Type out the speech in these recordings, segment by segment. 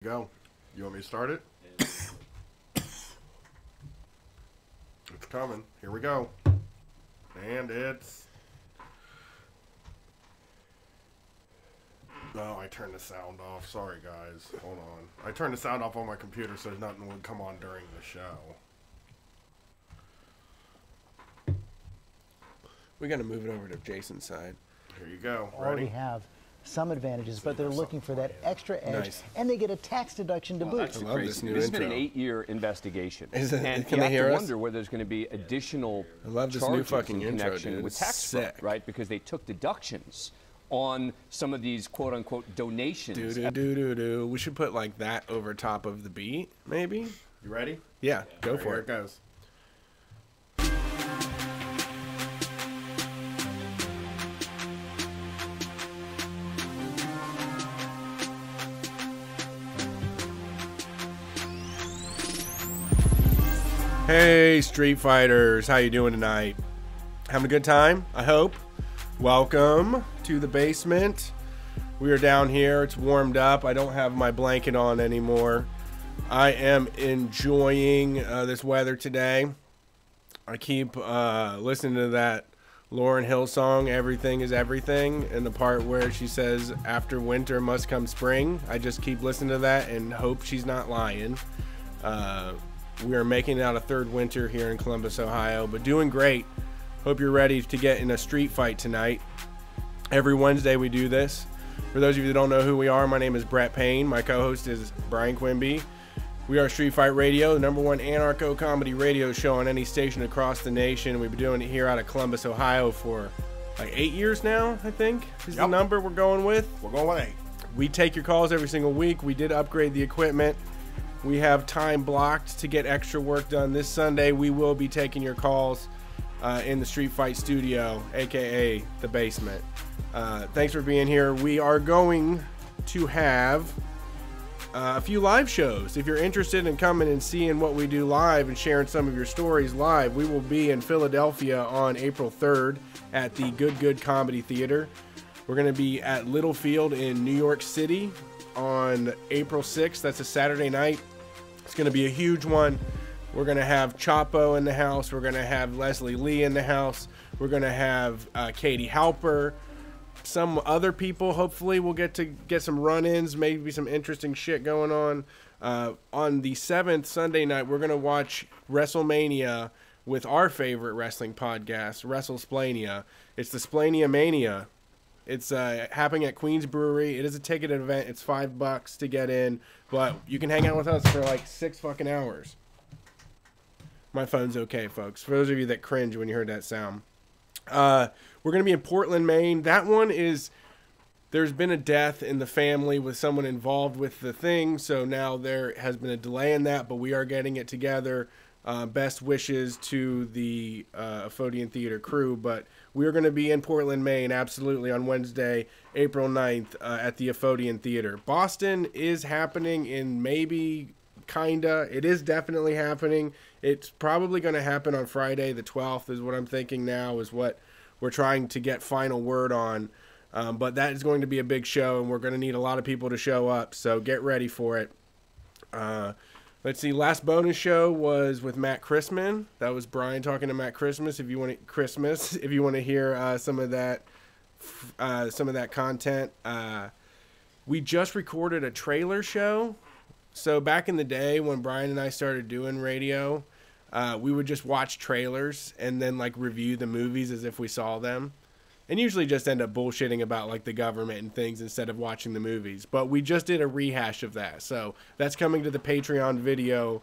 Go. You want me to start it? It's coming. Here we go. And it's... No, I turned the sound off. Sorry, guys. Hold on. I turned the sound off on my computer so nothing would come on during the show. We got to move it over to Jason's side. Here you go. Already Ready? have some advantages, but they're looking for that extra edge, Nice. and they get a tax deduction to boot. That's I love crazy. this new This has been an intro. 8-year investigation. Is it- and can you they have hear to us? wonder whether there's going to be additional I love this new charges fucking in intro, connection dude. with It's tax fraud, sick. right? Because they took deductions on some of these quote-unquote donations. Do. We should put like that over top of the beat, maybe? You ready? Yeah, go All right, for here it. it goes. Hey, Street Fighters, how you doing tonight? Having a good time, I hope. Welcome to the basement. We are down here. It's warmed up. I don't have my blanket on anymore. I am enjoying this weather today. I keep listening to that Lauryn Hill song, Everything is Everything, and the part where she says, after winter must come spring. I just keep listening to that and hope she's not lying. We are making it out a third winter here in Columbus, Ohio, but doing great. Hope you're ready to get in a street fight tonight. Every Wednesday we do this. For those of you that don't know who we are, my name is Brett Payne. My co-host is Brian Quimby. We are Street Fight Radio, the #1 anarcho-comedy radio show on any station across the nation. We've been doing it here out of Columbus, Ohio for like 8 years now, I think, is the number we're going with. We're going with 8. We take your calls every single week. We did upgrade the equipment. We have time blocked to get extra work done. This Sunday, we will be taking your calls in the Street Fight studio, aka the basement. Thanks for being here. We are going to have a few live shows. If you're interested in coming and seeing what we do live and sharing some of your stories live, we will be in Philadelphia on April 3rd at the Good Comedy Theater. We're going to be at Littlefield in New York City on April 6th. That's a Saturday night. It's going to be a huge one. We're going to have Chapo in the house. We're going to have Leslie Lee in the house. We're going to have Katie Halper. Some other people, hopefully, we'll get to get some run-ins, maybe some interesting shit going on. On the 7th, Sunday night, we're going to watch WrestleMania with our favorite wrestling podcast, WrestleSplania. It's the Splania Mania. It's happening at Queens Brewery. It is a ticketed event. It's $5 to get in, but you can hang out with us for like 6 fucking hours. My phone's okay, folks. For those of you that cringe when you heard that sound. We're going to be in Portland, Maine. That one is, there's been a death in the family with someone involved with the thing, so now there has been a delay in that, but we are getting it together. Best wishes to the Aphodian Theater crew, but we're going to be in Portland, Maine, absolutely, on Wednesday, April 9th, at the Aphodian Theater. Boston is happening in maybe, kinda. It is definitely happening. It's probably going to happen on Friday, the 12th, is what I'm thinking now, is what we're trying to get final word on. But that is going to be a big show, and we're going to need a lot of people to show up, so get ready for it. Let's see. Last bonus show was with Matt Christman. That was Brian talking to Matt Christmas. If you want to hear some of that content, we just recorded a trailer show. So back in the day when Brian and I started doing radio, we would just watch trailers and then like review the movies as if we saw them. And usually just end up bullshitting about like the government and things instead of watching the movies. But we just did a rehash of that. So that's coming to the Patreon video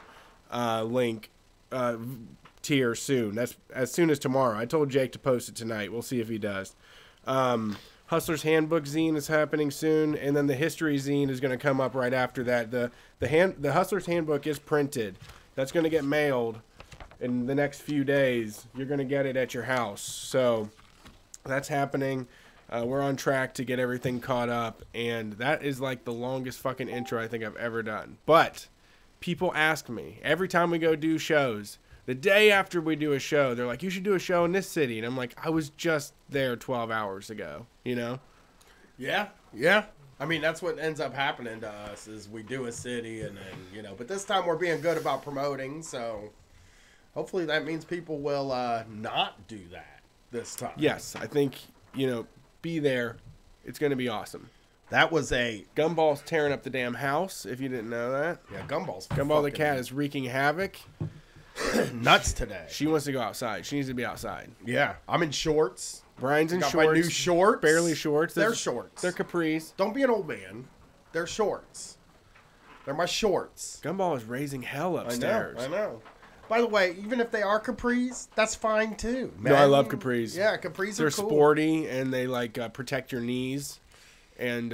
link tier soon. That's as soon as tomorrow. I told Jake to post it tonight. We'll see if he does. Hustler's Handbook zine is happening soon. And then the History zine is going to come up right after that. The Hustler's Handbook is printed. That's going to get mailed in the next few days. You're going to get it at your house. So that's happening. We're on track to get everything caught up, and that is like the longest fucking intro I think I've ever done. But people ask me every time we go do shows, the day after we do a show, they're like, you should do a show in this city. And I'm like, I was just there 12 hours ago, you know? Yeah. I mean, that's what ends up happening to us is we do a city and then, but this time we're being good about promoting. So hopefully that means people will not do that this time. Yes, I think, be there. It's going to be awesome. That was a... Gumball's tearing up the damn house, if you didn't know that. Yeah, Gumball the cat is wreaking havoc. Nuts today. She wants to go outside. She needs to be outside. Yeah, I'm in shorts. Brian's in Got shorts. my new shorts. Barely shorts. They're shorts. They're capris. Don't be an old man. They're shorts. They're my shorts. Gumball is raising hell upstairs. I know. By the way, even if they are capris, that's fine too. Man. No, I love capris. Yeah, capris They're are cool. sporty and they protect your knees, and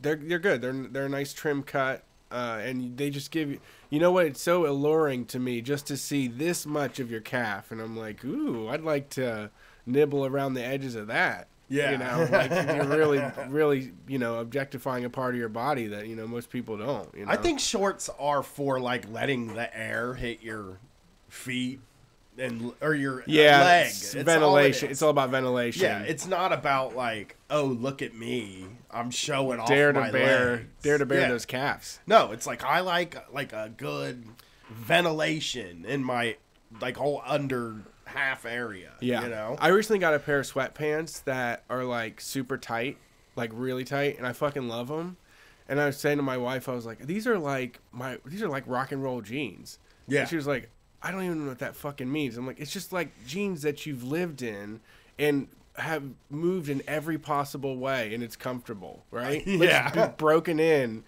they're good. They're a nice trim cut, and they just give you. You know what? It's so alluring to me just to see this much of your calf, and I'm like, ooh, I'd like to nibble around the edges of that. Yeah. Like you're really, really, objectifying a part of your body that most people don't. I think shorts are for letting the air hit your feet or your leg. It's ventilation. It's all about ventilation. Yeah, it's not about oh, look at me, I'm showing off dare my to bear legs. Those calves. No, it's I like a good ventilation in my whole under half area. Yeah. I recently got a pair of sweatpants that are super tight, really tight, and I fucking love them. And I was saying to my wife, I was like, these are like rock and roll jeans. Yeah. And she was like, I don't even know what that fucking means. I'm like, it's just like jeans that you've lived in and have moved in every possible way, and it's comfortable, right? Yeah. It's broken in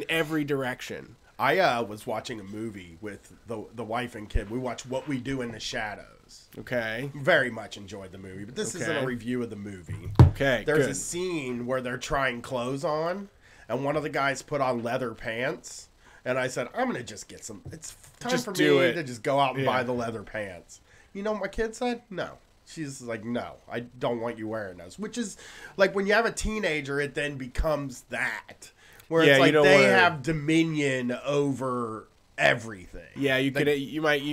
every direction. I was watching a movie with the wife and kid. We watched What We Do in the Shadows. Okay. Very much enjoyed the movie, but this isn't a review of the movie. Okay, There's good. a scene where they're trying clothes on, and one of the guys put on leather pants, and I said, I'm going to just get some. It's time Just for do me it. to just go out and Yeah. buy the leather pants. You know what my kid said? No. She's like, no, I don't want you wearing those. Which is, when you have a teenager, it then becomes that. Where Yeah, it's you don't they wanna- have dominion over everything. Yeah, you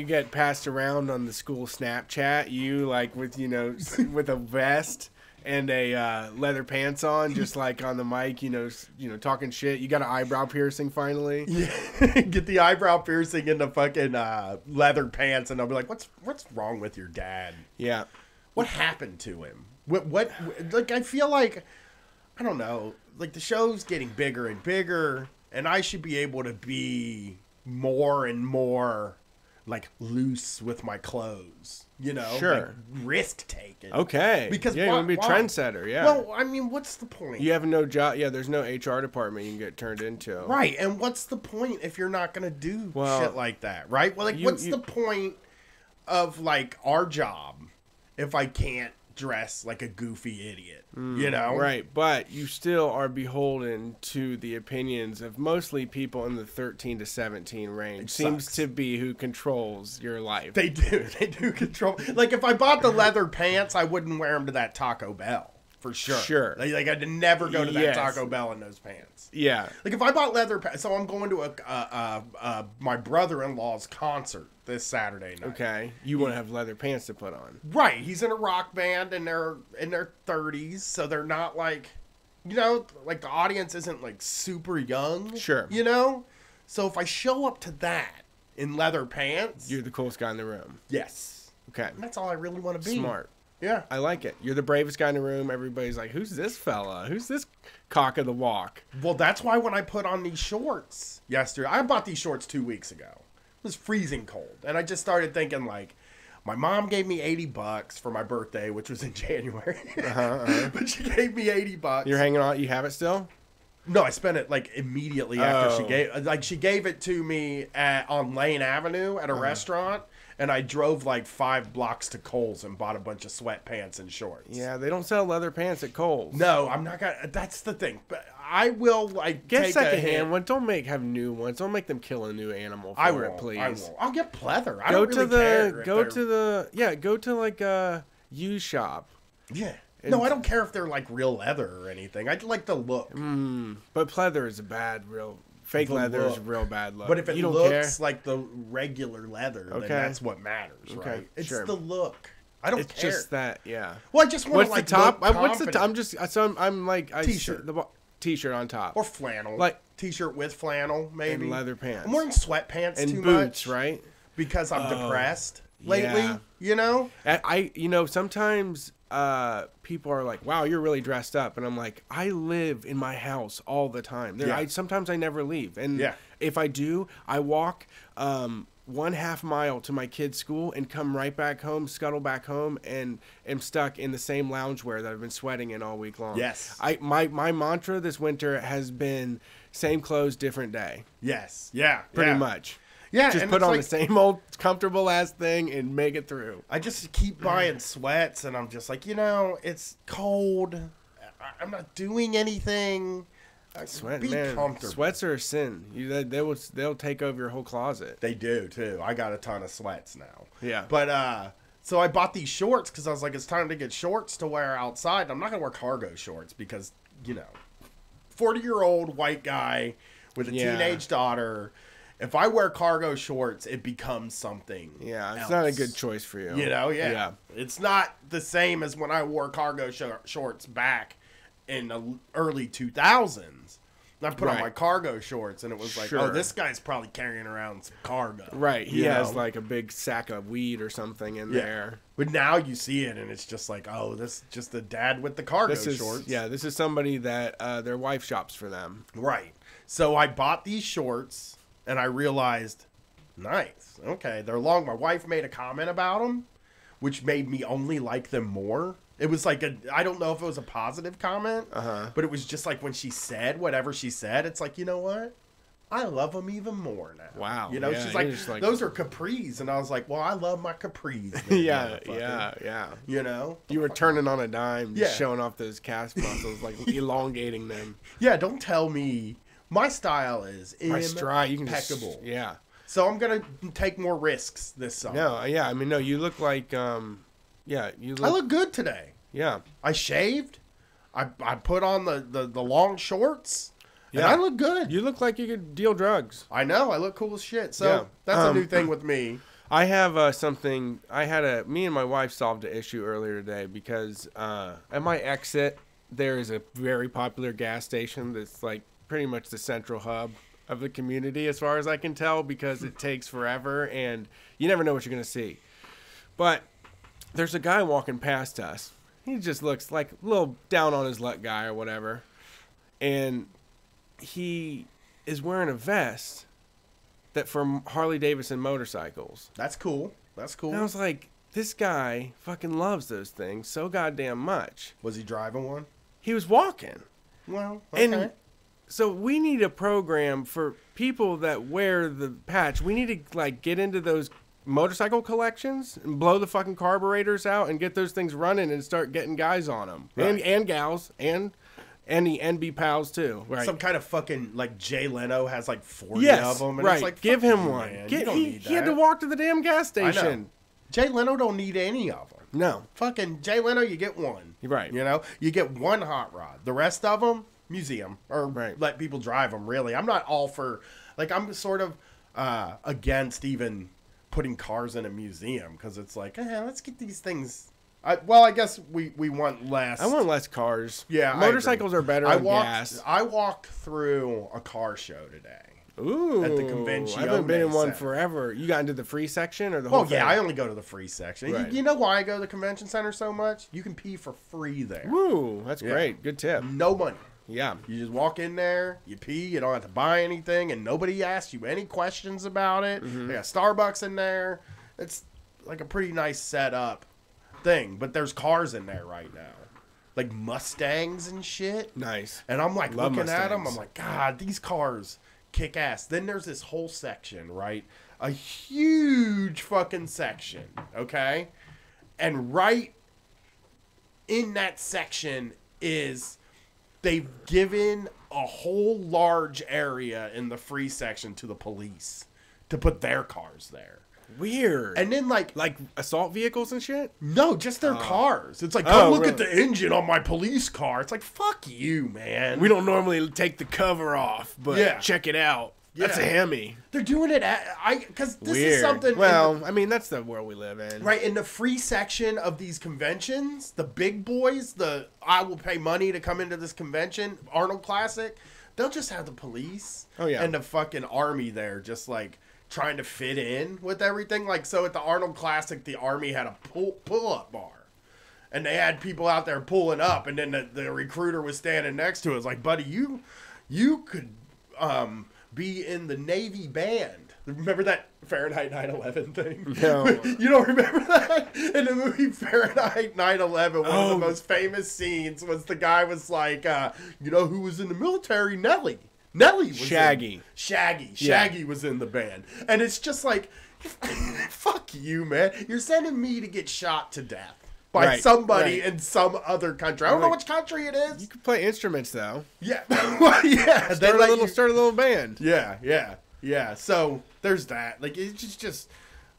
get passed around on the school Snapchat. You with with a vest and a leather pants on, just on the mic, talking shit. You got an eyebrow piercing finally. Yeah. Get the eyebrow piercing in the fucking leather pants, and I'll be like, what's wrong with your dad? Yeah. What happened to him? What I feel like, I don't know, the show's getting bigger and bigger, and I should be able to be more and more loose with my clothes, Sure. Risk taking. Okay. Because you want to be a why? trendsetter, yeah. Well, I mean, what's the point? You have no job. Yeah, there's no HR department you can get turned into. Right, and what's the point if you're not going to do Well, shit like that, right? Well, what's the point of, our job if I can't dress like a goofy idiot, Right, but you still are beholden to the opinions of mostly people in the 13 to 17 range. Seems to be who controls your life. They do control. If I bought the leather pants, I wouldn't wear them to that Taco Bell. For sure. Sure. I'd never go to that Yes. Taco Bell in those pants. Yeah. If I bought leather pants, so I'm going to my brother-in-law's concert this Saturday night. Okay. You want to have leather pants to put on. Right. He's in a rock band and they're in their 30s, so they're not the audience isn't super young. Sure. So if I show up to that in leather pants, You're the coolest guy in the room. yes. Okay. And that's all I really want to be. Smart. Yeah. I like it. You're the bravest guy in the room. Everybody's like, who's this fella? Who's this cock of the walk? Well, that's why when I put on these shorts yesterday, I bought these shorts 2 weeks ago. It was freezing cold. And I just started thinking my mom gave me $80 for my birthday, which was in January. But she gave me $80. You're hanging on. You have it still? No, I spent it immediately after she gave it to me on Lane Avenue at a restaurant, and I drove 5 blocks to Kohl's and bought a bunch of sweatpants and shorts. Yeah, they don't sell leather pants at Kohl's. No, I'm not gonna. That's the thing. But I will Get take secondhand one. Don't have new ones. Don't make them kill a new animal for it, please. I won't. I'll get pleather. I Go don't to really care. go to a used shop. Yeah. No, I don't care if they're real leather or anything. I like the look. But pleather is a bad fake The leather is a look. real bad look. But if it you don't looks care, like the regular leather, then Okay. that's what matters, Okay, right? It's sure. the look. I don't it's care. just that, yeah. Well, I just want What's to the top? look What's the top? confident. I'm just so I'm like T-shirt. t-shirt on top. Or flannel. Like- T-shirt with flannel, maybe. And leather pants. I'm wearing sweatpants and too boots, much. right? Because I'm depressed lately, yeah. you know? Sometimes people are like, wow, you're really dressed up. And I'm like, I live in my house all the time. Sometimes I never leave. And if I do, I walk 1/2 mile to my kid's school and come right back home, scuttle back home, and am stuck in the same loungewear that I've been sweating in all week long. Yes. My mantra this winter has been same clothes, different day. Yes. Yeah. Pretty much. Yeah. Just and put it's on like, the same old comfortable ass thing and make it through. I just keep buying sweats, and I'm just like, it's cold. I'm not doing anything. Be comfortable. Sweats are a sin. They'll take over your whole closet. They do too. I got a ton of sweats now. Yeah. But so I bought these shorts because I was like, it's time to get shorts to wear outside. I'm not gonna wear cargo shorts because 40-year-old white guy with a teenage daughter. If I wear cargo shorts, it becomes something. Yeah, it's else. not a good choice for you. Yeah. It's not the same as when I wore cargo shorts back in the early 2000s. I put on my cargo shorts, and it was like, oh, this guy's probably carrying around some cargo. Right. He has like a big sack of weed or something in there. But now you see it, and it's just like, oh, this is just the dad with the cargo shorts. Yeah, this is somebody that their wife shops for them. Right. So I bought these shorts, and I realized, nice. Okay, they're long. My wife made a comment about them, which made me only like them more. It was like I don't know if it was a positive comment, but it was just like when she said whatever she said, it's like, you know what? I love them even more now. Wow. She's like, those are capris. And I was like, well, I love my capris. Yeah. You were turning on a dime, just showing off those calf muscles, like elongating them. Yeah, don't tell me. My style is impeccable. So I'm going to take more risks this summer. No, you look like... I look good today. Yeah. I shaved. I put on the long shorts. And I look good. You look like you could deal drugs. I know. I look cool as shit. So that's a new thing with me. I have something. Me and my wife solved an issue earlier today because at my exit, there is a very popular gas station that's like pretty much the central hub of the community as far as I can tell because it takes forever and you never know what you're going to see. But there's a guy walking past us. He just looks like a little down on his luck guy or whatever. And he is wearing a vest that from Harley Davidson motorcycles. That's cool. And I was like, this guy fucking loves those things so goddamn much. Was he driving one? He was walking. Well, okay. And so we need a program for people that wear the patch. We need to like get into those motorcycle collections and blow the fucking carburetors out and get those things running and start getting guys on them and gals and the NB pals too. Right. Some kind of fucking like Jay Leno has like 40 of them. And it's like, give him one. Man. He had to walk to the damn gas station. I know. Jay Leno don't need any of them. No. Fucking Jay Leno, you get one. Right. You get one hot rod. The rest of them, museum or let people drive them. Really, I'm not all for. Like I'm sort of against even putting cars in a museum because it's like, let's get these things. I guess we want less. I want less cars. Yeah, motorcycles are better than gas. I walked through a car show today. Ooh, at the convention. I haven't been in one forever. You got into the free section or the whole thing? Yeah, I only go to the free section. Right. You know why I go to the convention center so much? You can pee for free there. Ooh, that's great. Good tip. No money. Yeah. You just walk in there, you pee, you don't have to buy anything, and nobody asks you any questions about it. They got Starbucks in there. It's like a pretty nice setup thing, but there's cars in there right now. Like Mustangs and shit. Nice. And I'm like looking Mustangs. at them, I'm like, God, these cars kick ass. Then there's this whole section, right? A huge fucking section, okay? And right in that section is they've given a whole large area in the free section to the police to put their cars there. Weird. And then like assault vehicles and shit? No, just their cars. It's like, come look at the engine on my police car. It's like, fuck you, man. We don't normally take the cover off, but check it out. That's a hammy. They're doing it because this Weird. is something. Well, I mean, that's the world we live in. Right, in the free section of these conventions, the big boys, I will pay money to come into this convention, Arnold Classic, they'll just have the police and the fucking army there just like trying to fit in with everything. Like, so at the Arnold Classic, the army had a pull-up bar. And they had people out there pulling up, and then the recruiter was standing next to it. It's like, buddy, you could be in the Navy band. Remember that Fahrenheit 9/11 thing? No. You don't remember that? In the movie Fahrenheit 9/11, one of the most famous scenes was the guy was like, you know who was in the military? Nelly. Nelly was Shaggy. Shaggy was in the band. And it's just like, fuck you, man. You're sending me to get shot to death by somebody in some other country. I don't know which country it is. You can play instruments though. Yeah. Yeah. Start a little band. Yeah. So there's that. Like, it's just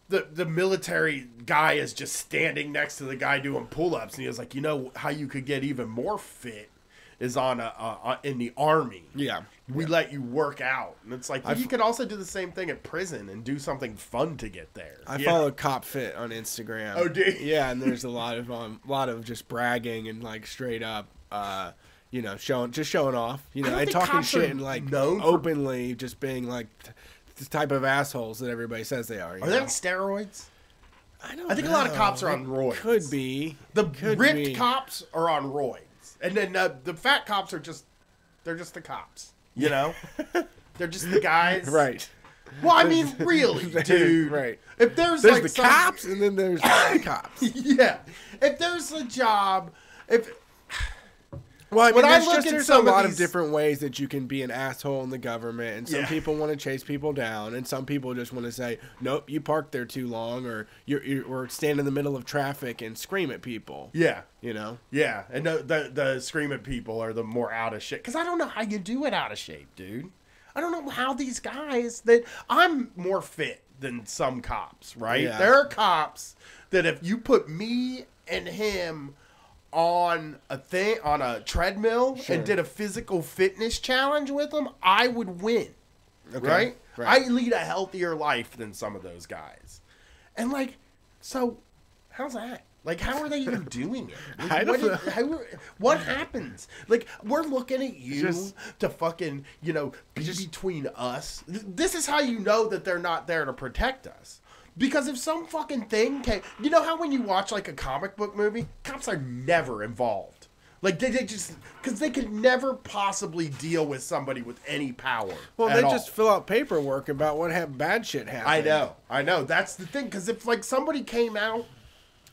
the military guy is just standing next to the guy doing pull-ups, and he was like, you know how you could get even more fit is on in the army. Yeah. We let you work out. And it's like, you could also do the same thing at prison and do something fun to get there. I follow Cop Fit on Instagram. Oh, do you? Yeah, and there's a lot of just bragging and like straight up, showing off, and talking shit and like openly just being like the type of assholes that everybody says they are. Are they on steroids? I don't. I think a lot of cops are on roids. Could be. The ripped cops are on roids, and then the fat cops are they're just the cops. You know, they're just the guys. Right. Well, I mean, really, dude. Right. If there's like the cops, and then there's the cops. Yeah. If there's a job, well, I mean, there's a lot of different ways that you can be an asshole in the government, and some people want to chase people down, and some people just want to say, nope, you parked there too long, or stand in the middle of traffic and scream at people. Yeah. Yeah, and the scream at people are the more out of shape. Because I don't know how you do it out of shape, dude. I don't know how these guys I'm more fit than some cops, right? Yeah. There are cops that if you put me and him on a treadmill and did a physical fitness challenge with them, I would win. Okay. Right? I lead a healthier life than some of those guys. And like, so how's that? Like, how are they even doing it? Like, I don't know. What happens? Like, we're looking at you to fucking, be between us. This is how you know that they're not there to protect us. Because if some fucking thing came... You know how when you watch, like, a comic book movie, cops are never involved. Like, they just... Because they could never possibly deal with somebody with any power. Well, they just fill out paperwork about what bad shit happened. I know. That's the thing. Because if, like, somebody came out...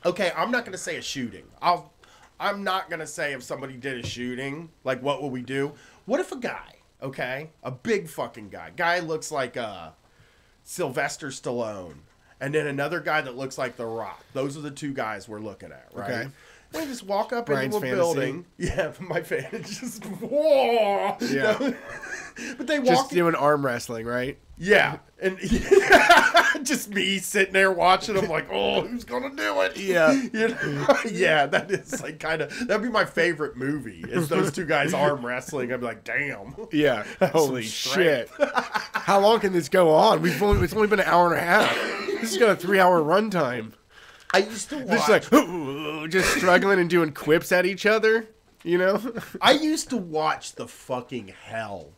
Okay, I'm not going to say a shooting. I'm not going to say if somebody did a shooting, like, what would we do? What if a guy, okay, a big fucking guy looks like Sylvester Stallone, and then another guy that looks like The Rock. Those are the two guys we're looking at, right? Okay. They just walk up into a building. Yeah, my fan is just, whoa. Yeah. But they walk. Just doing arm wrestling, right? Yeah. And just me sitting there watching them like, oh, who's going to do it? Yeah. Yeah, that is like that'd be my favorite movie is those two guys arm wrestling. I'd be like, damn. Yeah. Holy shit. How long can this go on? It's only been an hour and a half. This has got a 3-hour runtime. I used to watch. Just like, just struggling and doing quips at each other, I used to watch the fucking hell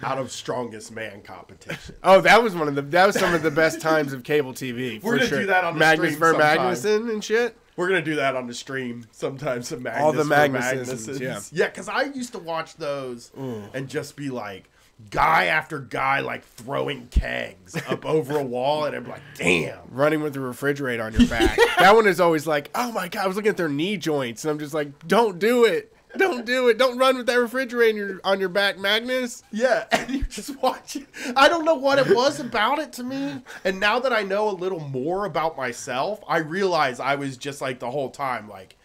out of Strongest Man competition. Oh, that was some of the best times of cable TV. We're gonna do that on the Magnus stream Ver Magnuson and shit. We're gonna do that on the stream sometimes. All the Magnusons, yeah. Because I used to watch those and just be like, guy after guy like throwing kegs up over a wall, and I'm like, damn. Running with the refrigerator on your back. That one is always like, oh my god, I was looking at their knee joints, and I'm just like, don't do it. Don't do it. Don't run with that refrigerator on your back, Magnus. Yeah, and you just watch it. I don't know what it was about it to me. And now that I know a little more about myself, I realize I was just like the whole time, like,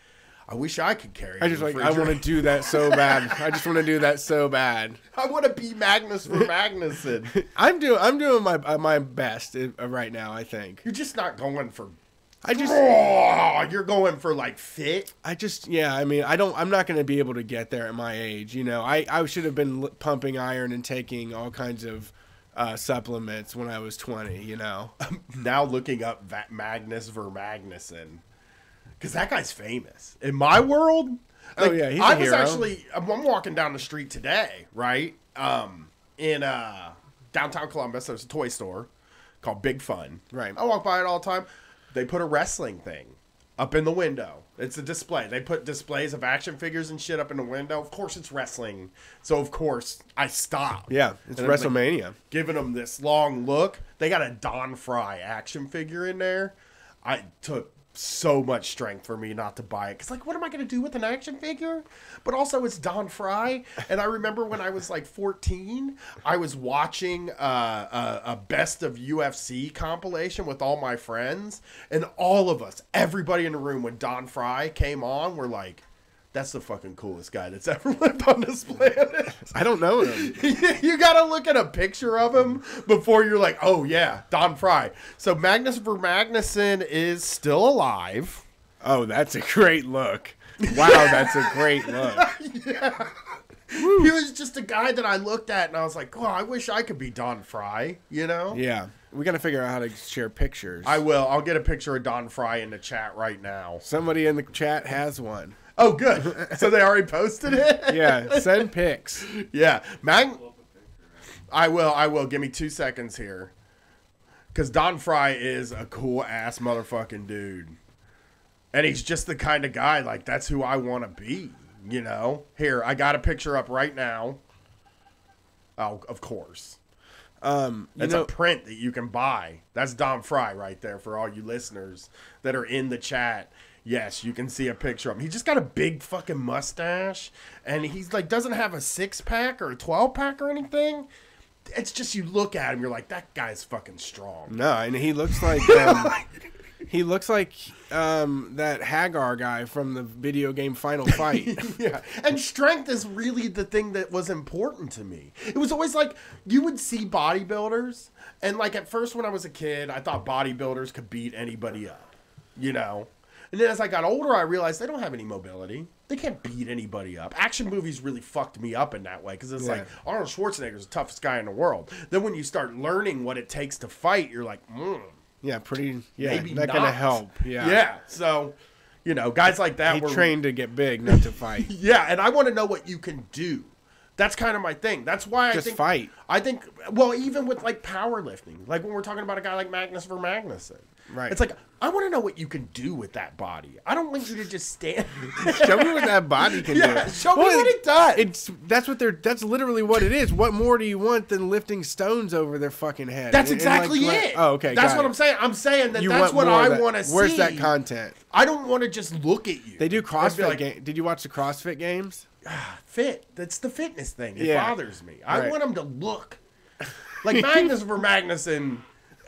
I wish I could carry I want to do that so bad. I just want to do that so bad. I want to be Magnus for Magnuson. I'm doing my best right now, I think. You're just not going for... you're going for like fit. I'm not going to be able to get there at my age. I should have been pumping iron and taking all kinds of supplements when I was 20. You know. Now looking up Magnus Vermagnuson, because that guy's famous in my world. Oh, yeah, he's a I was hero. actually, I'm walking down the street today, right? In downtown Columbus, there's a toy store called Big Fun. Right. I walk by it all the time. They put a wrestling thing up in the window. It's a display. They put displays of action figures and shit up in the window. Of course, it's wrestling. So, of course, I stop. Yeah, it's And I'm, like, WrestleMania. giving them this long look. They got a Don Fry action figure in there. I took so much strength for me not to buy it. Because, like, what am I going to do with an action figure? But also, it's Don Fry. And I remember when I was, like, 14, I was watching a best of UFC compilation with all my friends. And all of us, everybody in the room, when Don Fry came on, were like, that's the fucking coolest guy that's ever lived on this planet. I don't know him. You gotta look at a picture of him before you're like, oh yeah, Don Fry. So Magnus Vermagnuson is still alive. Oh, that's a great look. Wow, that's a great look. Yeah. He was just a guy that I looked at and I was like, oh, I wish I could be Don Fry, you know? Yeah, we got to figure out how to share pictures. I will. I'll get a picture of Don Fry in the chat right now. Somebody in the chat has one. Oh, good. So they already posted it? Yeah, send pics. Yeah. I will. Give me 2 seconds here. Because Don Fry is a cool-ass motherfucking dude. And he's just the kind of guy, like, that's who I want to be, you know? Here, I got a picture up right now. Oh, of course. It's a print that you can buy. That's Don Fry right there for all you listeners that are in the chat. Yes, you can see a picture of him. He just got a big fucking mustache, and he's like doesn't have a 6-pack or a 12-pack or anything. It's just you look at him, you're like, that guy's fucking strong. No, and he looks like that Hagar guy from the video game Final Fight. Yeah, and strength is really the thing that was important to me. It was always like you would see bodybuilders, and like at first when I was a kid, I thought bodybuilders could beat anybody up, you know. And then as I got older, I realized they don't have any mobility. They can't beat anybody up. Action movies really fucked me up in that way because it's like Arnold Schwarzenegger's the toughest guy in the world. Then when you start learning what it takes to fight, you're like, Yeah, maybe that not. gonna help. Yeah. Yeah. So, you know, guys like that He were trained to get big, not to fight. Yeah, and I want to know what you can do. That's kind of my thing. That's why I think fight. I think, well, even with like powerlifting, like when we're talking about a guy like Magnus Vermagnuson, Right. It's like I want to know what you can do with that body. I don't want you to just stand. Show me what that body can do. Show me what it does. That's literally what it is. What more do you want than lifting stones over their fucking head? That's And, exactly it. Oh, okay. That's got what it. I'm saying. I'm saying that You that's want what more I of that. want to see. Where's that content? I don't want to just look at you. They do I'd be CrossFit like, game. Did you watch the CrossFit games? Fit. That's the fitness thing. It Yeah. bothers me. I Right. want him to look like Magnus Vermagnuson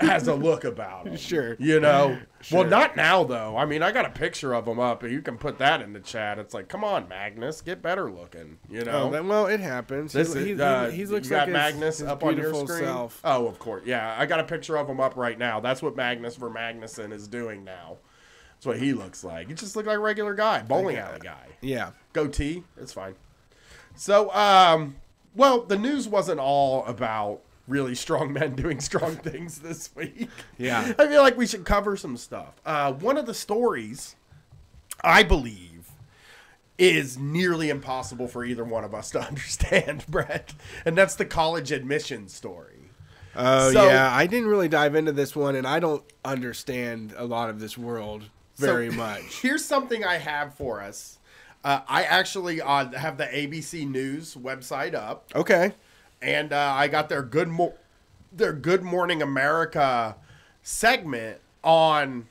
has a look about him. Sure. You know? Sure. Well, not now, though. I mean, I got a picture of him up. You can put that in the chat. It's like, come on, Magnus. Get better looking. You know? Well, it happens. This he is, looks you got like Magnus his up on your beautiful screen? self. Oh, of course. Yeah, I got a picture of him up right now. That's what Magnus Vermagnuson is doing now. That's what he looks like. He just looks like a regular guy. Bowling alley guy. Yeah. Goatee. It's fine. So, well, the news wasn't all about really strong men doing strong things this week. Yeah. I feel like we should cover some stuff. One of the stories, I believe, is nearly impossible for either one of us to understand, Brett. And that's the college admission story. Oh, So- yeah. I didn't really dive into this one, and I don't understand a lot of this world very much. Here's something I have for us. I actually have the ABC News website up. Okay. And I got their Good Morning America segment on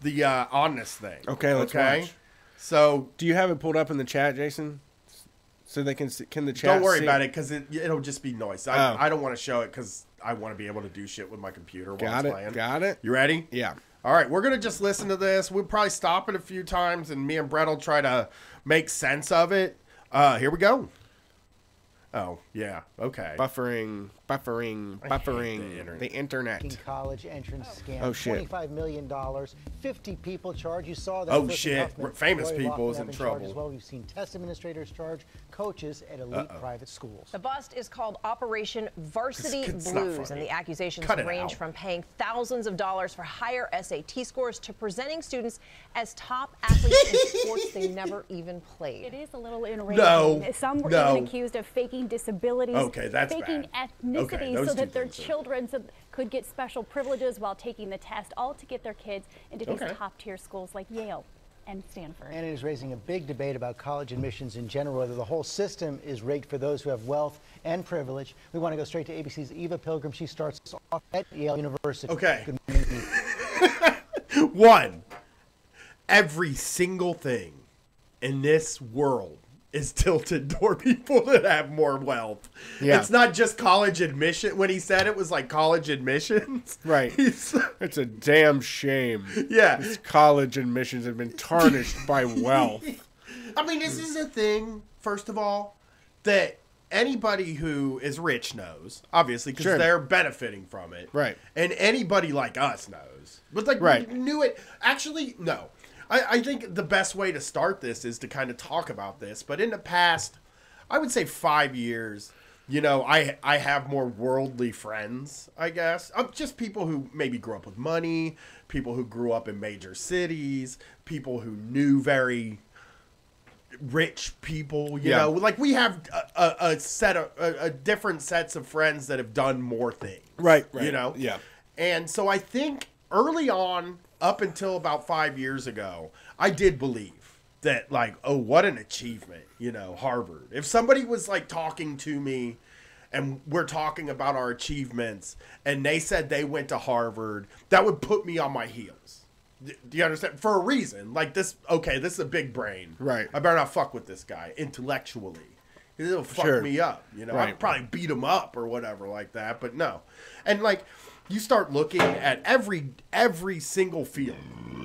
the on this thing. Okay, let's watch. So Do you have it pulled up in the chat, Jason? So they can see, can the chat don't worry see? about it because it'll just be noise. Oh. I don't want to show it because I want to be able to do shit with my computer while Got it's it. playing. Got it. You ready? Yeah. All right, we're gonna just listen to this. We'll probably stop it a few times, and me and Brett will try to make sense of it. Here we go. Oh yeah. Okay. Buffering Buffering. The internet. College entrance scam. Oh, shit. $25 million. 50 people charged. You saw that. Oh, Clifton shit. Huffman, Famous Roy people is Loughlin in have been charged trouble. As well. We've seen test administrators charge coaches at elite private schools. The bust is called Operation Varsity It's not Blues, funny. and the accusations Cut it range out. from paying thousands of dollars for higher SAT scores to presenting students as top athletes in sports they never even played. It is a little enraging. No, Some were no. even accused of faking disabilities, Okay, that's faking bad. ethnicities Okay, those so two that their things are- children could get special privileges while taking the test, all to get their kids into these Okay. top-tier schools like Yale and Stanford. And it is raising a big debate about college admissions in general, whether the whole system is rigged for those who have wealth and privilege. We want to go straight to ABC's Eva Pilgrim. She starts off at Yale University. Okay. Good morning, Eva. One, every single thing in this world is tilted toward people that have more wealth. Yeah. It's not just college admission. When he said it was like college admissions. Right. He's, It's a damn shame. yeah. These college admissions have been tarnished by wealth. I mean, this is a thing, first of all, that anybody who is rich knows, obviously, because Sure. they're benefiting from it. Right. And anybody like us knows. But, like, Right. we knew it. Actually, no. I think the best way to start this is to kind of talk about this. But in the past, I would say 5 years, you know, I have more worldly friends, I guess. Just people who maybe grew up with money, people who grew up in major cities, people who knew very rich people, you Yeah. know, like we have a set of a different sets of friends that have done more things, Right. You know, Yeah. And so I think early on, up until about 5 years ago, I did believe that, like, oh, what an achievement, you know, Harvard. If somebody was like talking to me and we're talking about our achievements and they said they went to Harvard, that would put me on my heels. Do you understand? For a reason. Like this, okay, this is a big brain. Right. I better not fuck with this guy intellectually. It'll fuck Sure. me up. You know, Right. I'd probably beat him up or whatever like that, but no. And like, you start looking at every single field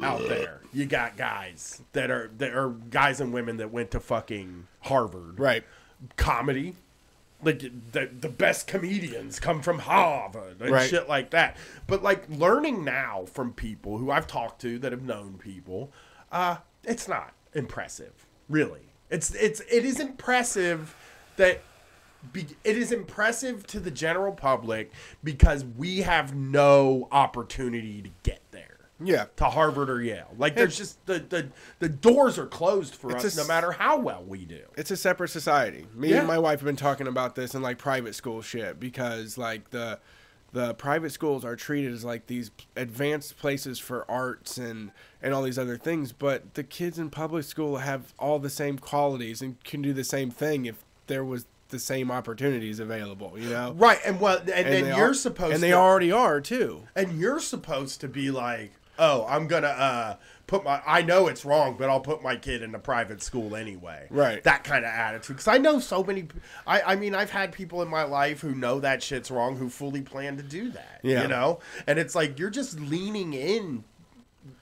out there. You got guys that are guys and women that went to fucking Harvard. Right. Comedy. Like the best comedians come from Harvard and Right. shit like that. But like learning now from people who I've talked to that have known people, it's not impressive, really. It is impressive that it is impressive to the general public because we have no opportunity to get there. Yeah. To Harvard or Yale. Like there's just the doors are closed for It's us a no matter how well we do. It's a separate society. Me Yeah. and my wife have been talking about this in like private school shit because like the private schools are treated as like these advanced places for arts and all these other things, but the kids in public school have all the same qualities and can do the same thing if there was the same opportunities available, you know? Right, and well, and then they you're are- supposed and to, they already are too. and you're supposed to be like, oh, I'm gonna I know it's wrong, but I'll put my kid in a private school anyway. Right. That kind of attitude. Because I know so many. I mean, I've had people in my life who know that shit's wrong who fully plan to do that. Yeah. You know, and it's like you're just leaning in.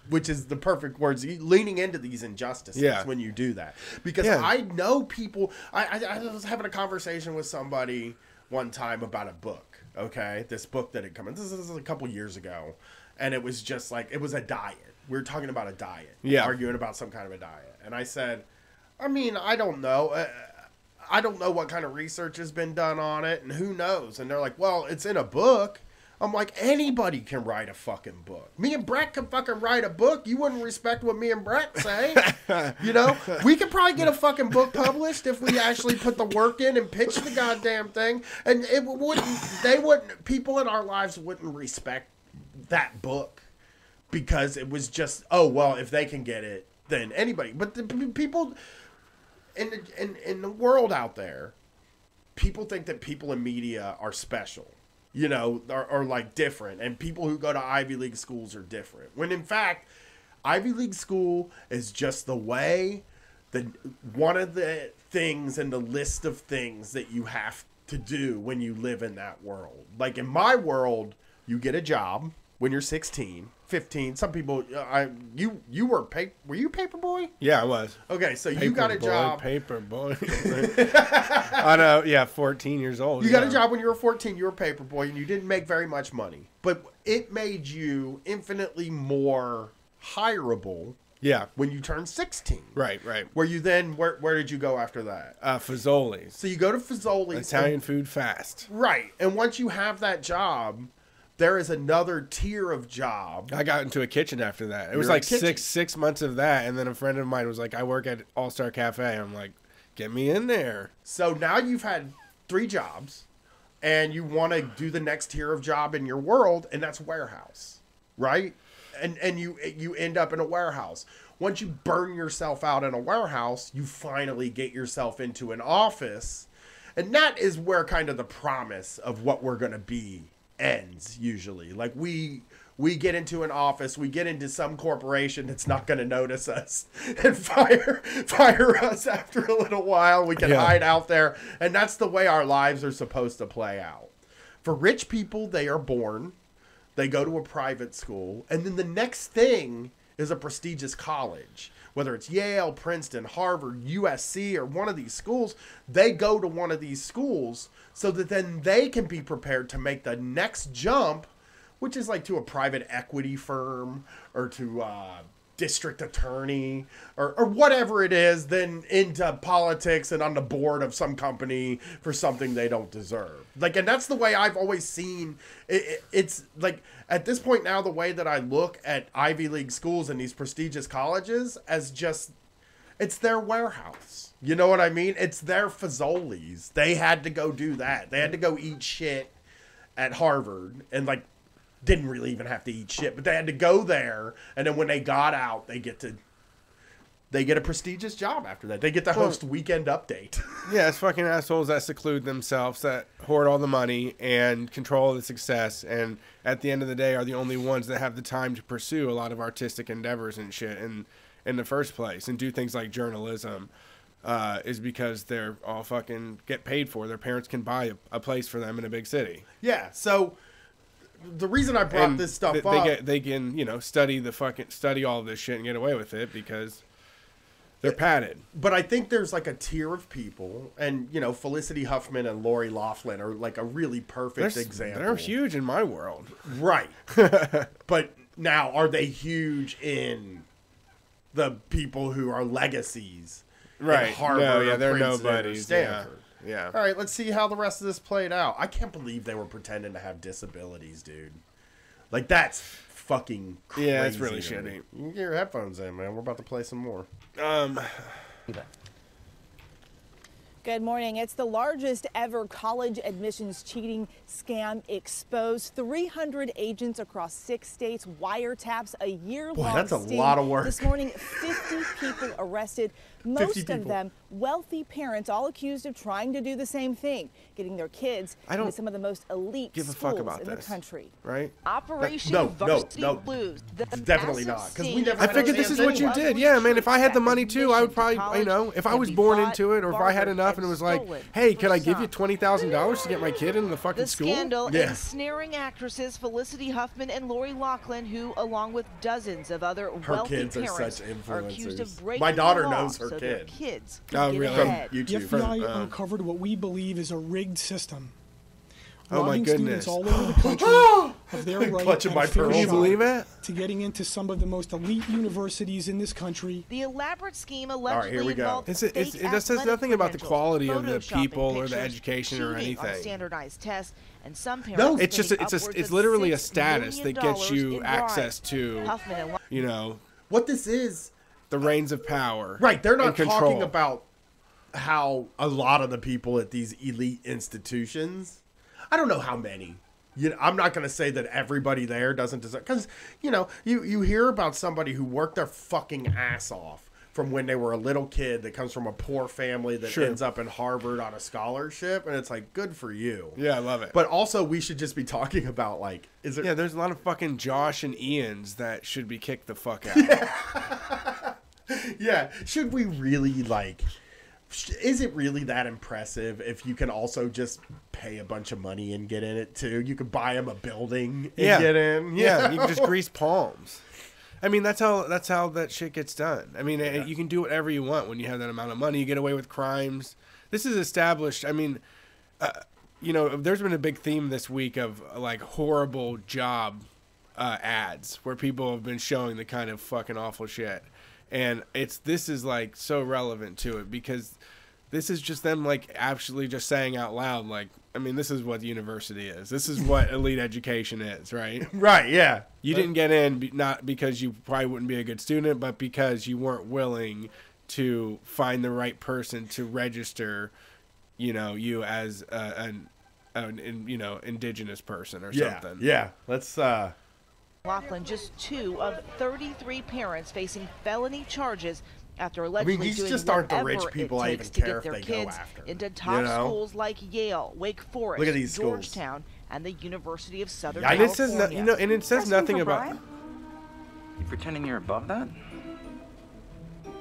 Which is the perfect words, leaning into these injustices Yeah. when you do that. Because Yeah. I know people, I was having a conversation with somebody one time about a book, okay? This book that had come in, this is a couple years ago, and it was just like, it was a diet. We were talking about a diet, Yeah. arguing about some kind of a diet. And I said, I mean, I don't know. I don't know what kind of research has been done on it, and who knows? And they're like, well, it's in a book. I'm like, anybody can write a fucking book. Me and Brett can fucking write a book. You wouldn't respect what me and Brett say. You know? We could probably get a fucking book published if we actually put the work in and pitch the goddamn thing. And it wouldn't, people in our lives wouldn't respect that book because it was just, oh, well, if they can get it, then anybody. But the people in the world out there, people think that people in media are special. You know, are like different, and people who go to Ivy League schools are different. When in fact, Ivy League school is just the way that one of the things in the list of things that you have to do when you live in that world. Like in my world, you get a job, when you're 16, 15, some people, you were you paper boy? Yeah, I was. Okay, so you got a job. Paper boy. I know, yeah, 14 years old. You got a job when you were 14, you were a paper boy, and you didn't make very much money. But it made you infinitely more hireable when you turned 16. Right. Where you then, where did you go after that? Fazoli's. So you go to Fazoli's. Italian food fast. Right. And once you have that job, there is another tier of job. I got into a kitchen after that. It was like six months of that, and then a friend of mine was like, I work at All-Star Cafe. I'm like, get me in there. So now you've had 3 jobs, and you want to do the next tier of job in your world, and that's warehouse, right? And you end up in a warehouse. Once you burn yourself out in a warehouse, you finally get yourself into an office, and that is where kind of the promise of what we're going to be ends usually. Like we get into an office, we get into some corporation that's not going to notice us and fire us after a little while. We can hide out there, and that's the way our lives are supposed to play out. For rich people, they are born, they go to a private school, and then the next thing is a prestigious college. Whether it's Yale, Princeton, Harvard, USC, or one of these schools, they go to one of these schools so that then they can be prepared to make the next jump, which is like to a private equity firm or to a district attorney or whatever it is, then into politics and on the board of some company for something they don't deserve. Like, and that's the way I've always seen it. It's like at this point now, the way that I look at Ivy League schools and these prestigious colleges as just, it's their warehouse. You know what I mean? It's their Fazoli's. They had to go do that. They had to go eat shit at Harvard and like didn't really even have to eat shit, but they had to go there. And then when they got out, they get a prestigious job after that. They get to host Weekend Update. Yeah, it's fucking assholes that seclude themselves, that hoard all the money and control the success, and at the end of the day are the only ones that have the time to pursue a lot of artistic endeavors and shit in the first place and do things like journalism. Is because they're all fucking get paid for. Their parents can buy a place for them in a big city. Yeah, so the reason I brought this stuff up, they can study all of this shit and get away with it because they're padded. But I think there's like a tier of people, and Felicity Huffman and Lori Loughlin are like a really perfect example. They're huge in my world, right? But now, are they huge in the people who are legacies? Right. Harvard, they're Princeton, nobodies. Stanford. Yeah. All right, let's see how the rest of this played out. I can't believe they were pretending to have disabilities, dude. Like, that's fucking crazy. Yeah, it's really shitty. You can get your headphones in, man. We're about to play some more. Good morning. It's the largest ever college admissions cheating scam exposed. 300 agents across 6 states, wiretaps, a year-long Boy, that's a sting. lot of work. This morning, 50 people arrested, most of them wealthy parents, all accused of trying to do the same thing, getting their kids into some of the most elite schools in the country. Right? Operation Varsity Blues. Definitely not. Because we never. I figured this is what you did. Yeah, man. If I had the money too, I would probably, if I was born into it, or if I had enough, and it was like, hey, can I give you $20,000 to get my kid into the fucking school? The scandal ensnaring actresses Felicity Huffman and Lori Loughlin, who, along with dozens of other wealthy parents, are accused of breaking my daughter the law knows her so kid. their kids Oh, can really? get ahead. From YouTube. The FBI uncovered what we believe is a rigged system. Oh my robbing goodness! students all over the country of their right Clutching my at a fair pearls. Can you shot believe it? to getting into some of the most elite universities in this country. The elaborate scheme right, allegedly here we go. involved It fake says athletic nothing about the credentials, quality of the photoshopping people or the pictures, education or cheating on anything. standardized tests, and some parents No, It's just spending it's upwards of literally a $6 status that million gets you in access bribes. to, Huffman and What this is, the reins of power. right? They're not and control. talking about how a lot of the people at these elite institutions. I don't know how many. I'm not going to say that everybody there doesn't deserve, because you hear about somebody who worked their fucking ass off from when they were a little kid that comes from a poor family that ends up in Harvard on a scholarship, and it's like, good for you. Yeah, I love it. But also, we should just be talking about, like, is it? Yeah, there's a lot of fucking Josh and Ians that should be kicked the fuck out. Yeah, should we really, like, is it really that impressive if you can also just pay a bunch of money and get in it too? You could buy them a building and get in. Yeah, you can just grease palms. I mean, that's how that shit gets done. I mean, you can do whatever you want when you have that amount of money. You get away with crimes. This is established. I mean, you know, there's been a big theme this week of like horrible job ads where people have been showing the kind of fucking awful shit. And this is like so relevant to it because this is just them like actually just saying out loud, like, I mean, this is what the university is. This is what elite education is, right? Right, yeah. You didn't get in not because you probably wouldn't be a good student, but because you weren't willing to find the right person to register, you know, you as an you know, indigenous person or something. Yeah, let's Laughlin, just 2 of 33 parents facing felony charges after allegedly these doing just aren't the rich whatever people it I takes even to care get if their they go kids after, into top you know? schools like Yale, Wake Forest, Look at these schools. Georgetown, and the University of Southern And California. it says you know, and it says nothing about. You pretending you're above that?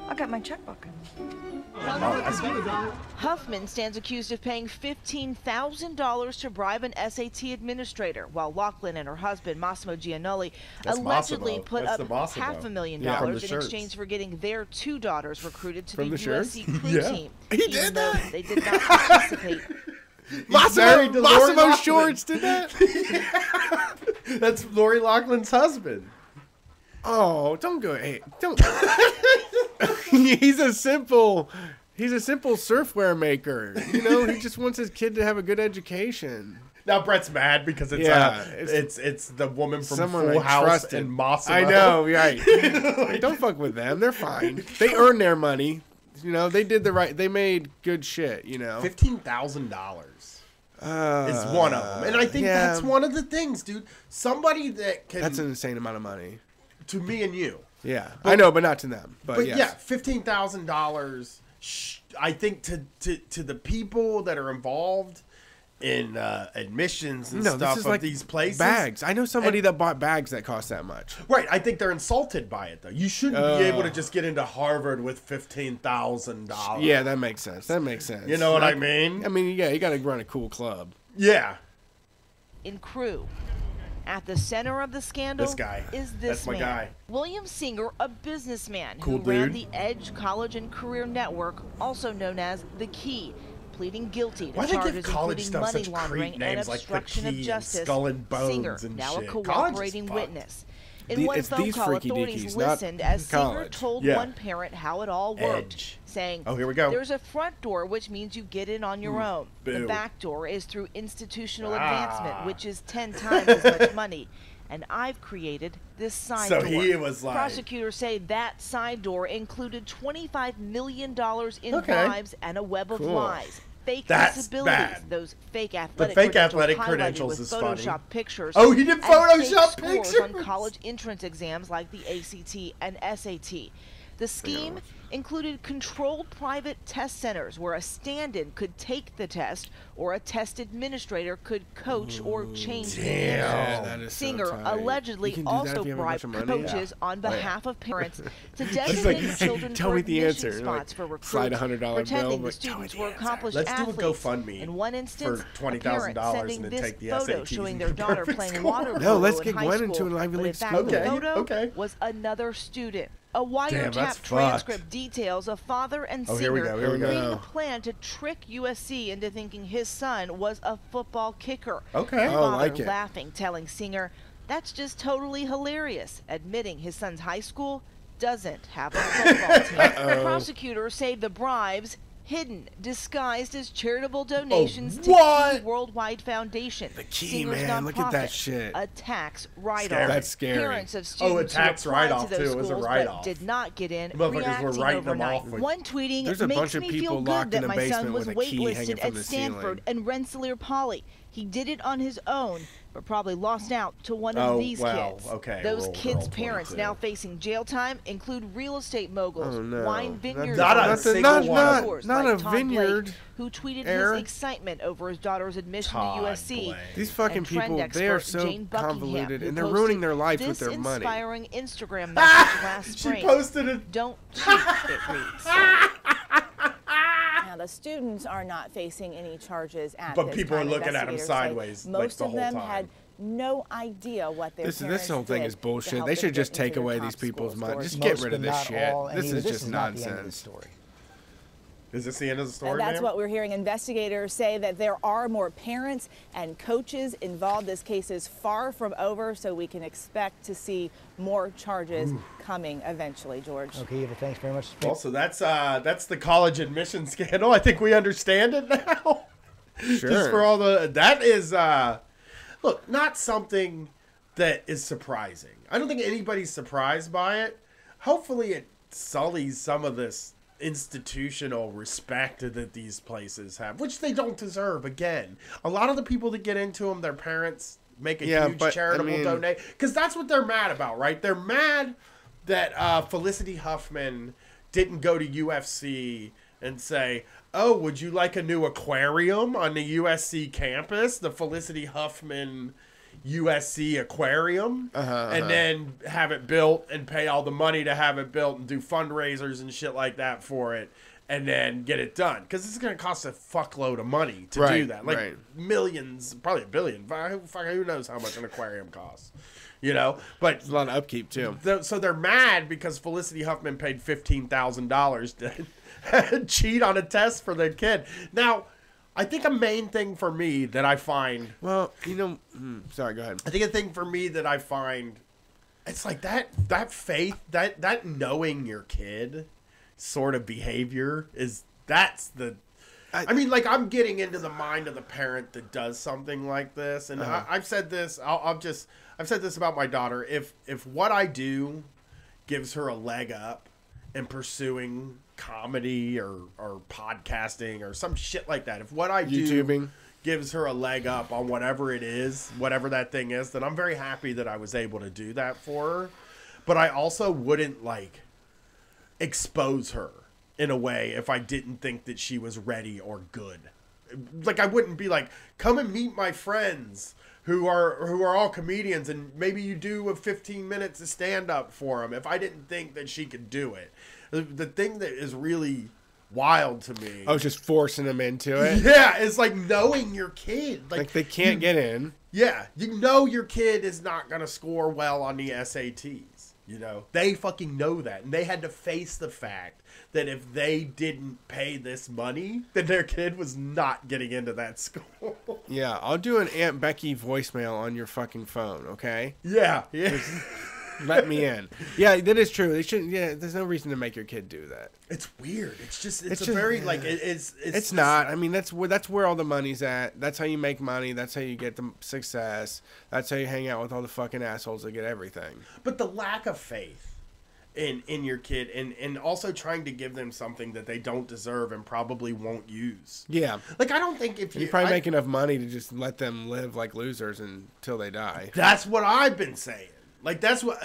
I got my checkbook. Huffman stands accused of paying $15,000 to bribe an SAT administrator, while Laughlin and her husband, Massimo Giannoli, That's allegedly Massimo. put That's up the Massimo. $500,000 in shirts. exchange for getting their 2 daughters recruited to From the the shirts? USC crew Yeah. team. He even did though that? they did not participate. married to Lori Massimo Loughlin. Shorts did that. That's Lori Loughlin's husband. Oh, don't go. Hey, don't. He's a simple surfwear maker. You know, he just wants his kid to have a good education. Now Brett's mad because it's it's the woman from Someone Full I House trusted. and Massimo. I know, right? Don't fuck with them. They're fine. They earn their money. You know, they did they made good shit. You know, $15,000 is one of them, and I think that's one of the things, dude. Somebody that can. That's an insane amount of money. To me and you. Yeah, I know, but not to them. But yes. Yeah, $15,000. I think to the people that are involved in admissions and stuff this is of like these places. Bags. I know somebody that bought bags that cost that much. Right. I think they're insulted by it though. You shouldn't be able to just get into Harvard with $15,000. Yeah, that makes sense. You know what I mean? I mean, yeah, you got to run a cool club. Yeah. In crew. At the center of the scandal This guy. is this That's my man, guy. William Singer, a businessman Cool who ran dude. the Edge College and Career Network, also known as The Key, pleading guilty to Why they give charges college including stuff money such laundering creep and names like The obstruction Key of and justice. Skull and Bones Singer, and now shit. a College is cooperating fucked. witness. In one it's phone these call, freaky authorities deakies, not listened as Singer college. told Yeah. one parent how it all worked, Edge. saying, Oh, here we go. "There's a front door, which means you get in on your own. The boo. back door is through institutional advancement, which is 10 times as much money. And I've created this side So door." he was like- Prosecutors say that side door included $25 million in Okay. bribes and a web of Cool. lies. Fake That's disabilities, bad. those fake athletic fake credentials athletic highlighted credentials with is funny. Photoshop pictures. Oh, he did and fake Photoshop scores on pictures? college entrance exams like the ACT and SAT. The scheme included controlled private test centers where a stand-in could take the test or a test administrator could coach or change the Yeah, answers. that is so Singer tight. allegedly You can do that also if you have a bunch bribed of money? coaches on behalf of parents to It's designate like, hey, children tell for me the admission answer. spots Like, for recruits, slide $100 bill, pretending the but tell me students the were answer. accomplished Let's do a athletes. GoFundMe In one instance, for a $20,000 parent sending and then this take the photo SATs showing and their do daughter perfect playing score. water No, polo let's in get high Gwen into school, an Ivy but League in fact, school. the Okay, photo okay. was another student. A that's wiretap fucked. transcript details a father and Oh, here we Singer go, here we go. creating a plan to trick USC into thinking his son was a football kicker. Okay. The Oh, father like it. laughing, telling Singer, "That's just totally hilarious," admitting his son's high school doesn't have a football team. Prosecutors say the bribes hidden, disguised as charitable donations to what? Key Worldwide Foundation. The Key, Singer's man, look at that nonprofit. shit. A tax write-off. Scary. That's scary. Parents of Oh, a students tax who applied write-off, to those too. It was a schools write-off. but did not get in, Motherfuckers were reacting writing them overnight. off with- One tweeting There's a makes bunch of me people feel good locked in that a my son basement was with a key hanging waitlisted from at the Stanford ceiling. and Rensselaer Poly. He did it on his own, but probably lost out to one Oh, of these well, kids. okay, Those Rural kids' Girl parents 22. now facing jail time include real estate moguls, Oh, no. wine vineyards, Not a owners, single and one. mentors Not like a Todd Blake, vineyard, who tweeted Eric. his excitement over his daughter's admission Todd to USC. Blake. These fucking And trend people, they are expert so Jane Buckingham, convoluted, who and they're posted ruining their lives with this their money. inspiring Instagram message last She spring. posted it. Don't cheat, it reads. the students are not facing any charges at But this people time. are looking at them Investigators say sideways, like, most the of whole them time. had no idea what their parents This whole thing did is to bullshit. help They them should just get into take their away top these people's schools, money. George. Just get Most, rid of but this not shit. all, and This either. is This just is not the end of the nonsense. story. Is this the end of the story, And that's ma'am? what we're hearing. Investigators say that there are more parents and coaches involved. This case is far from over, so we can expect to see more charges coming eventually, George. Okay, Eva, thanks very much. Also, that's the college admission scandal. I think we understand it now. Sure. Just for all that is look, not something that is surprising. I don't think anybody's surprised by it. Hopefully it sullies some of this institutional respect that these places have, which they don't deserve. Again, a lot of the people that get into them, their parents make a huge charitable donation, because that's what they're mad about, right? They're mad that Felicity Huffman didn't go to UFC and say, oh, would you like a new aquarium on the USC campus, the Felicity Huffman USC aquarium, and then have it built and pay all the money to have it built and do fundraisers and shit like that for it, and then get it done, because it's going to cost a fuckload of money to do that, like millions, probably $1 billion. Who knows how much an aquarium costs, you know? But it's a lot of upkeep too. So they're mad because Felicity Huffman paid $15,000 to cheat on a test for their kid. Now, I think a main thing for me that I find... Well, you know... sorry, go ahead. I think a thing for me that I find... It's like that faith, that knowing your kid sort of behavior is... That's the... I mean, like, I'm getting into the mind of the parent that does something like this. And I've said this... I've said this about my daughter. If what I do gives her a leg up in pursuing comedy or podcasting or some shit like that, if what I do gives her a leg up on whatever it is, whatever that thing is, then I'm very happy that I was able to do that for her. But I also wouldn't, like, expose her in a way if I didn't think that she was ready or good. Like, I wouldn't be like, come and meet my friends who are all comedians, and maybe you do a 15 minutes of stand-up for them, if I didn't think that she could do it. The thing that is really wild to me... I was just forcing them into it? Yeah, it's like knowing your kid. Like they can't get in. Yeah, you know your kid is not going to score well on the SATs. You know, they fucking know that. And they had to face the fact that if they didn't pay this money, then their kid was not getting into that school. Yeah, I'll do an Aunt Becky voicemail on your fucking phone, okay? Yeah. Let me in. Yeah, that is true. They shouldn't. Yeah, there's no reason to make your kid do that. It's weird. It's just a very like it's just not. I mean, that's where all the money's at. That's how you make money. That's how you get the success. That's how you hang out with all the fucking assholes that get everything. But the lack of faith in your kid, and also trying to give them something that they don't deserve and probably won't use. Yeah. Like, I don't think if you probably make enough money to just let them live like losers until they die. That's what I've been saying. Like, that's what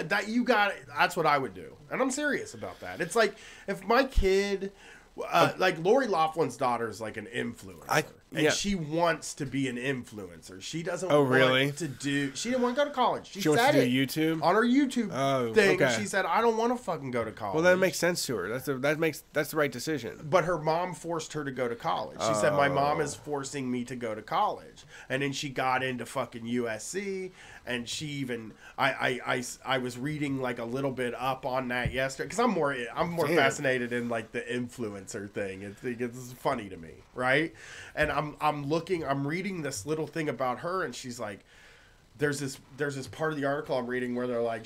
I would do. And I'm serious about that. It's like, if my kid, like Lori Loughlin's daughter is like an influencer. And she wants to be an influencer. She doesn't want to do, she didn't want to go to college. She wants said to do it YouTube? on her YouTube thing. Okay. She said, I don't want to fucking go to college. Well, that makes sense to her. That's the right decision. But her mom forced her to go to college. She said, my mom is forcing me to go to college. And then she got into fucking USC. And she even, I was reading like a little bit up on that yesterday, because I'm more fascinated in like the influencer thing. It's funny to me, right? And I'm reading this little thing about her, and she's like, there's this part of the article I'm reading where they're like,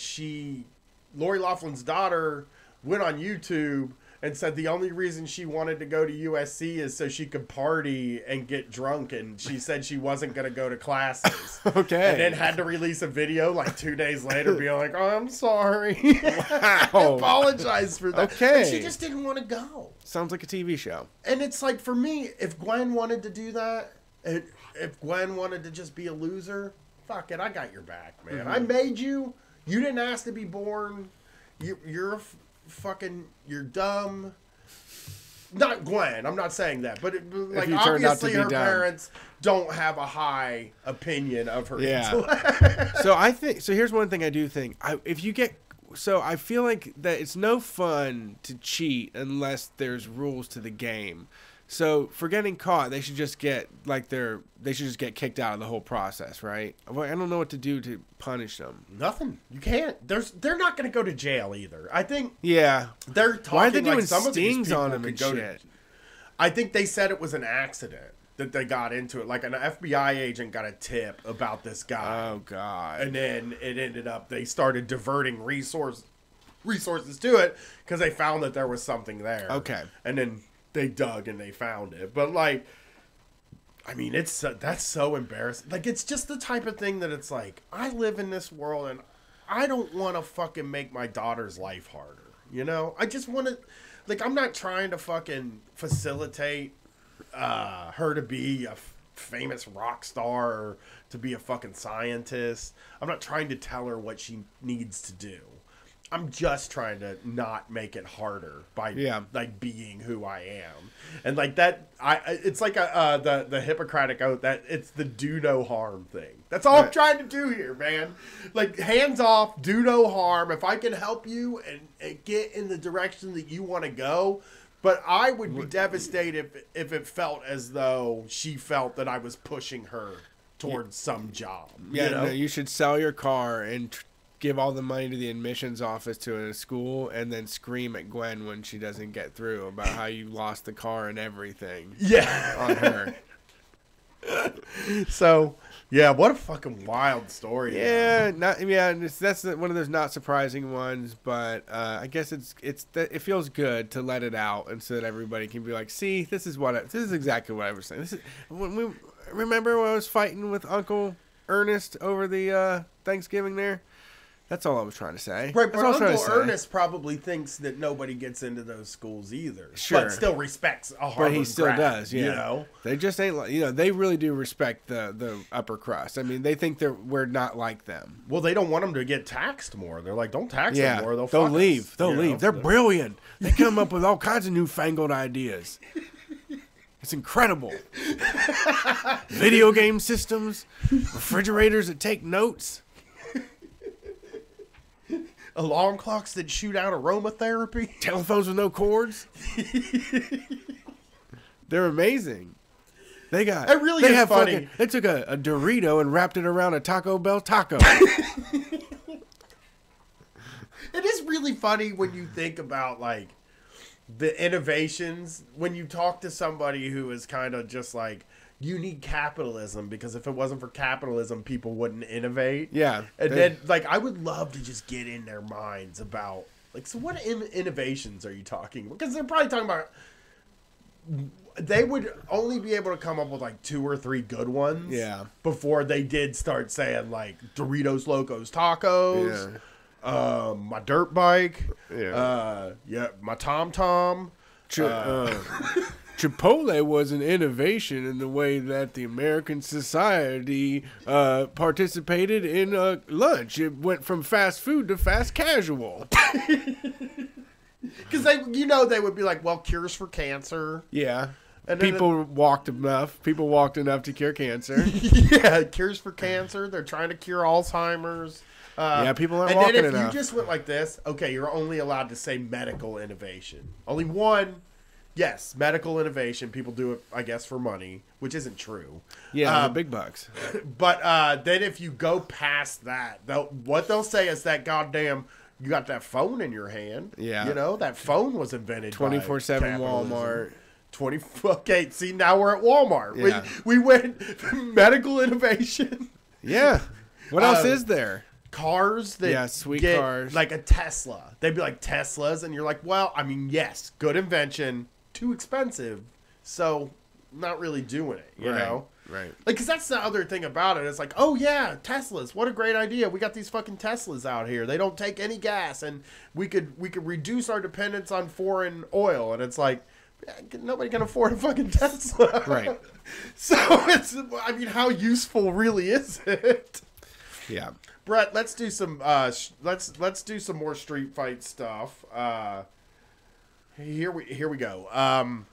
Lori Loughlin's daughter went on YouTube and said the only reason she wanted to go to USC is so she could party and get drunk, and she said she wasn't going to go to classes. Okay. And then had to release a video like 2 days later being like, oh, I'm sorry. Wow. Apologize for that. Okay. And she just didn't want to go. Sounds like a TV show. And it's like, for me, if Gwen wanted to do that, if Gwen wanted to just be a loser, fuck it, I got your back, man. I made you. You didn't ask to be born. You're you're dumb. Not Gwen, I'm not saying that, but like, obviously her parents don't have a high opinion of her. Yeah. So here's one thing I do think. I feel like that it's no fun to cheat unless there's rules to the game. So for getting caught, they should just get kicked out of the whole process, right? Well, I don't know what to do to punish them. Nothing. You can't. They're not going to go to jail either. I think. Yeah. They're talking Why are they doing like some of these stings people on them could and go shit? I think they said it was an accident that they got into it. Like an FBI agent got a tip about this guy. Oh God. And then it ended up they started diverting resources to it because they found that there was something there. Okay. And then they dug and they found it. But like, I mean, that's so embarrassing. Like, it's just the type of thing that it's like, I live in this world and I don't want to fucking make my daughter's life harder. You know, I just want to, like, I'm not trying to fucking facilitate her to be a famous rock star or to be a fucking scientist. I'm not trying to tell her what she needs to do. I'm just trying to not make it harder by like being who I am, and like that. It's like the Hippocratic oath that it's the do no harm thing. That's all I'm trying to do here, man. Like hands off, do no harm. If I can help you and get in the direction that you want to go, but I would be devastated if it felt as though she felt that I was pushing her towards some job. Yeah, you know? no, you should sell your car and give all the money to the admissions office to a school and then scream at Gwen when she doesn't get through about how you lost the car and everything. Yeah. On her. So, yeah, what a fucking wild story. Yeah, that's one of those not surprising ones, but I guess it feels good to let it out and so that everybody can be like, see, this is exactly what I was saying. Remember when I was fighting with Uncle Ernest over the Thanksgiving there? That's all I was trying to say. Right, but Uncle Ernest probably thinks that nobody gets into those schools either. Sure. But still respects a Harvard But he still grad, does, yeah. You know? They just ain't like, they really do respect the upper crust. I mean, they think we're not like them. Well, they don't want them to get taxed more. They're like, don't tax them more. They'll leave. They'll leave. They're brilliant. They come up with all kinds of newfangled ideas. It's incredible. Video game systems, refrigerators that take notes. Alarm clocks that shoot out aromatherapy. Telephones with no cords. They're amazing. They got. It really is funny. They took a Dorito and wrapped it around a Taco Bell taco. It is really funny when you think about like the innovations. When you talk to somebody who is kind of just like, you need capitalism because if it wasn't for capitalism, people wouldn't innovate. Yeah. And then, like, I would love to just get in their minds about, like, so what innovations are you talking about? Because they're probably talking about, they would only be able to come up with, like, 2 or 3 good ones. Yeah. Before they did start saying, like, Doritos Locos Tacos. Yeah. My dirt bike. Yeah. My TomTom. Chipotle was an innovation in the way that the American society participated in lunch. It went from fast food to fast casual. Because they would be like, well, cures for cancer. Yeah. And People walked enough to cure cancer. Yeah, cures for cancer. They're trying to cure Alzheimer's. People aren't walking enough. And then if you just went like this, okay, you're only allowed to say medical innovation. Only one. Yes, medical innovation. People do it, I guess, for money, which isn't true. Yeah, the big bucks. But then if you go past that, what they'll say is that goddamn, you got that phone in your hand. Yeah. You know, that phone was invented 24/7 Walmart. 20. Okay, see, now we're at Walmart. Yeah. We went medical innovation. Yeah. What else is there? Cars that sweet cars. Like a Tesla. They'd be like Teslas, and you're like, well, I mean, yes, good invention. Too expensive, so not really doing it, you know? Right. Like, because that's the other thing about it. It's like, oh, yeah, Teslas. What a great idea. We got these fucking Teslas out here. They don't take any gas, and we could reduce our dependence on foreign oil. And it's like, nobody can afford a fucking Tesla. Right. So, how useful really is it? Yeah. Brett, let's do some let's do some more street fight stuff. Here we go.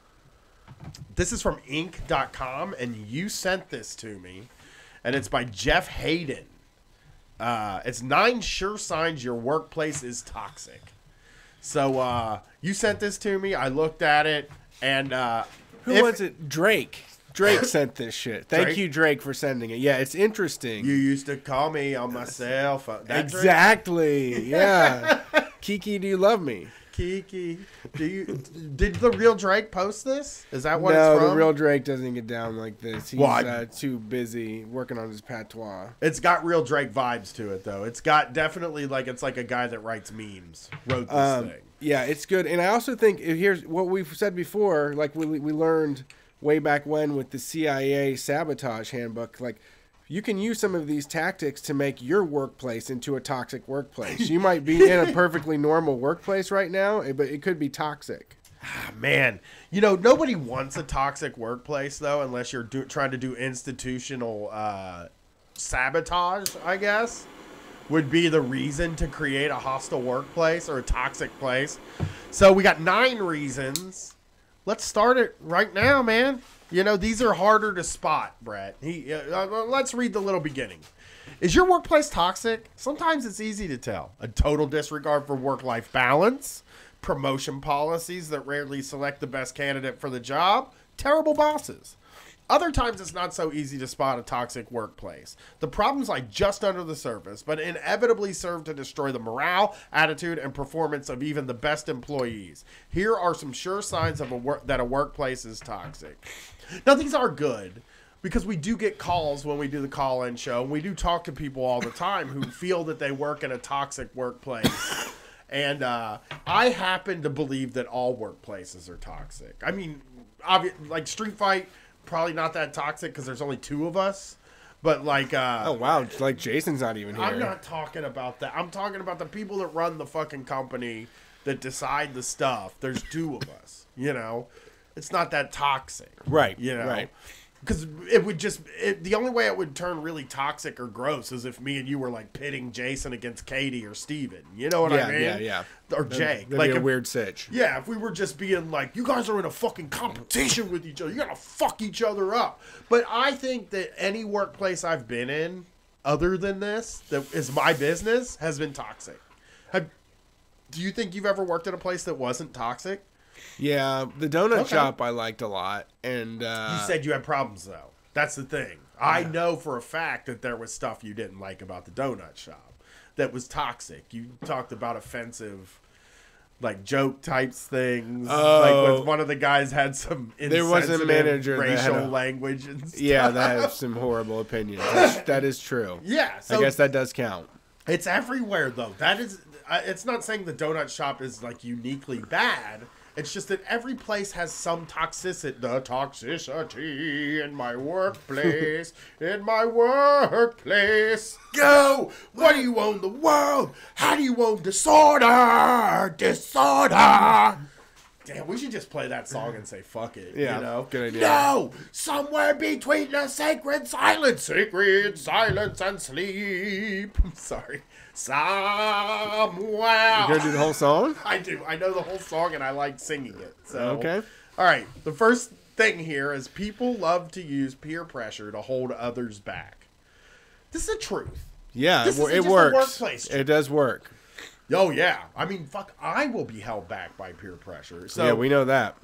This is from Inc.com, and you sent this to me, and it's by Jeff Hayden. It's 9 sure signs your workplace is toxic. So you sent this to me. I looked at it, and Who was it? Drake. Drake sent this shit. Thank Drake? you, Drake, for sending it. Yeah, it's interesting. You used to call me on my cell phone. That Drake? Exactly. Yeah. Kiki, do you love me? Kiki, did the real Drake post this? Is that what No, it's from? the real Drake doesn't get down like this. He's too busy working on his patois. It's got real Drake vibes to it, though. It's got definitely it's like a guy that writes memes wrote this thing. Yeah, it's good. And I also think, here's what we've said before, like we learned way back when with the CIA sabotage handbook, like, you can use some of these tactics to make your workplace into a toxic workplace. You might be in a perfectly normal workplace right now, but it could be toxic. Man, nobody wants a toxic workplace, though, unless you're trying to do institutional sabotage, I guess, would be the reason to create a hostile workplace or a toxic place. So we got 9 reasons. Let's start it right now, man. These are harder to spot, Brett. Let's read the little beginning. Is your workplace toxic? Sometimes it's easy to tell. A total disregard for work-life balance, promotion policies that rarely select the best candidate for the job, terrible bosses. Other times it's not so easy to spot a toxic workplace. The problems lie just under the surface, but inevitably serve to destroy the morale, attitude, and performance of even the best employees. Here are some sure signs of that a workplace is toxic. Now, these are good because we do get calls when we do the call-in show. We do talk to people all the time who feel that they work in a toxic workplace. And I happen to believe that all workplaces are toxic. I mean, like Street Fight, probably not that toxic because there's only 2 of us. But oh wow, like Jason's not even here. I'm not talking about that. I'm talking about the people that run the fucking company that decide the stuff. There's 2 of us. It's not that toxic, right? Right. Because it would the only way it would turn really toxic or gross is if me and you were like pitting Jason against Katie or Steven. You know what I mean? Yeah. Or Jake. That'd be a weird sitch. Yeah, if we were just being like, you guys are in a fucking competition with each other. You gotta fuck each other up. But I think that any workplace I've been in, other than this, that is my business, has been toxic. Do you think you've ever worked at a place that wasn't toxic? Yeah, the donut shop I liked a lot, and you said you had problems though. That's the thing. I know for a fact that there was stuff you didn't like about the donut shop that was toxic. You talked about offensive, like joke types things. Like when one of the guys had some there was a manager racial language and stuff. Yeah, that has some horrible opinions. That is true. Yeah, so I guess that does count. It's everywhere though. That is. It's not saying the donut shop is like uniquely bad. It's just that every place has some toxicity. The toxicity in my workplace. In my workplace. Go! What do you own the world? How do you own disorder? Disorder! Damn, we should just play that song and say fuck it. Yeah, good idea. No! Somewhere between the sacred silence and sleep. I'm sorry. Somewhere. You gonna do the whole song? I do. I know the whole song and I like singing it. So okay. All right. The first thing here is people love to use peer pressure to hold others back. This is the truth. Yeah, it works. Workplace truth. It does work. Oh yeah. I mean, fuck. I will be held back by peer pressure. So yeah, we know that.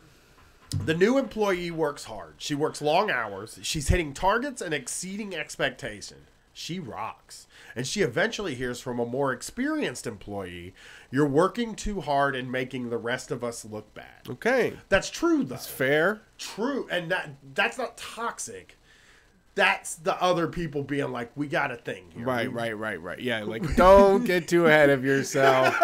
The new employee works hard. She works long hours. She's hitting targets and exceeding expectation. She rocks. And she eventually hears from a more experienced employee, you're working too hard and making the rest of us look bad. Okay. That's true, though. That's fair. True. And that's not toxic. That's the other people being like, we got a thing here. Right. Yeah, like, don't get too ahead of yourself.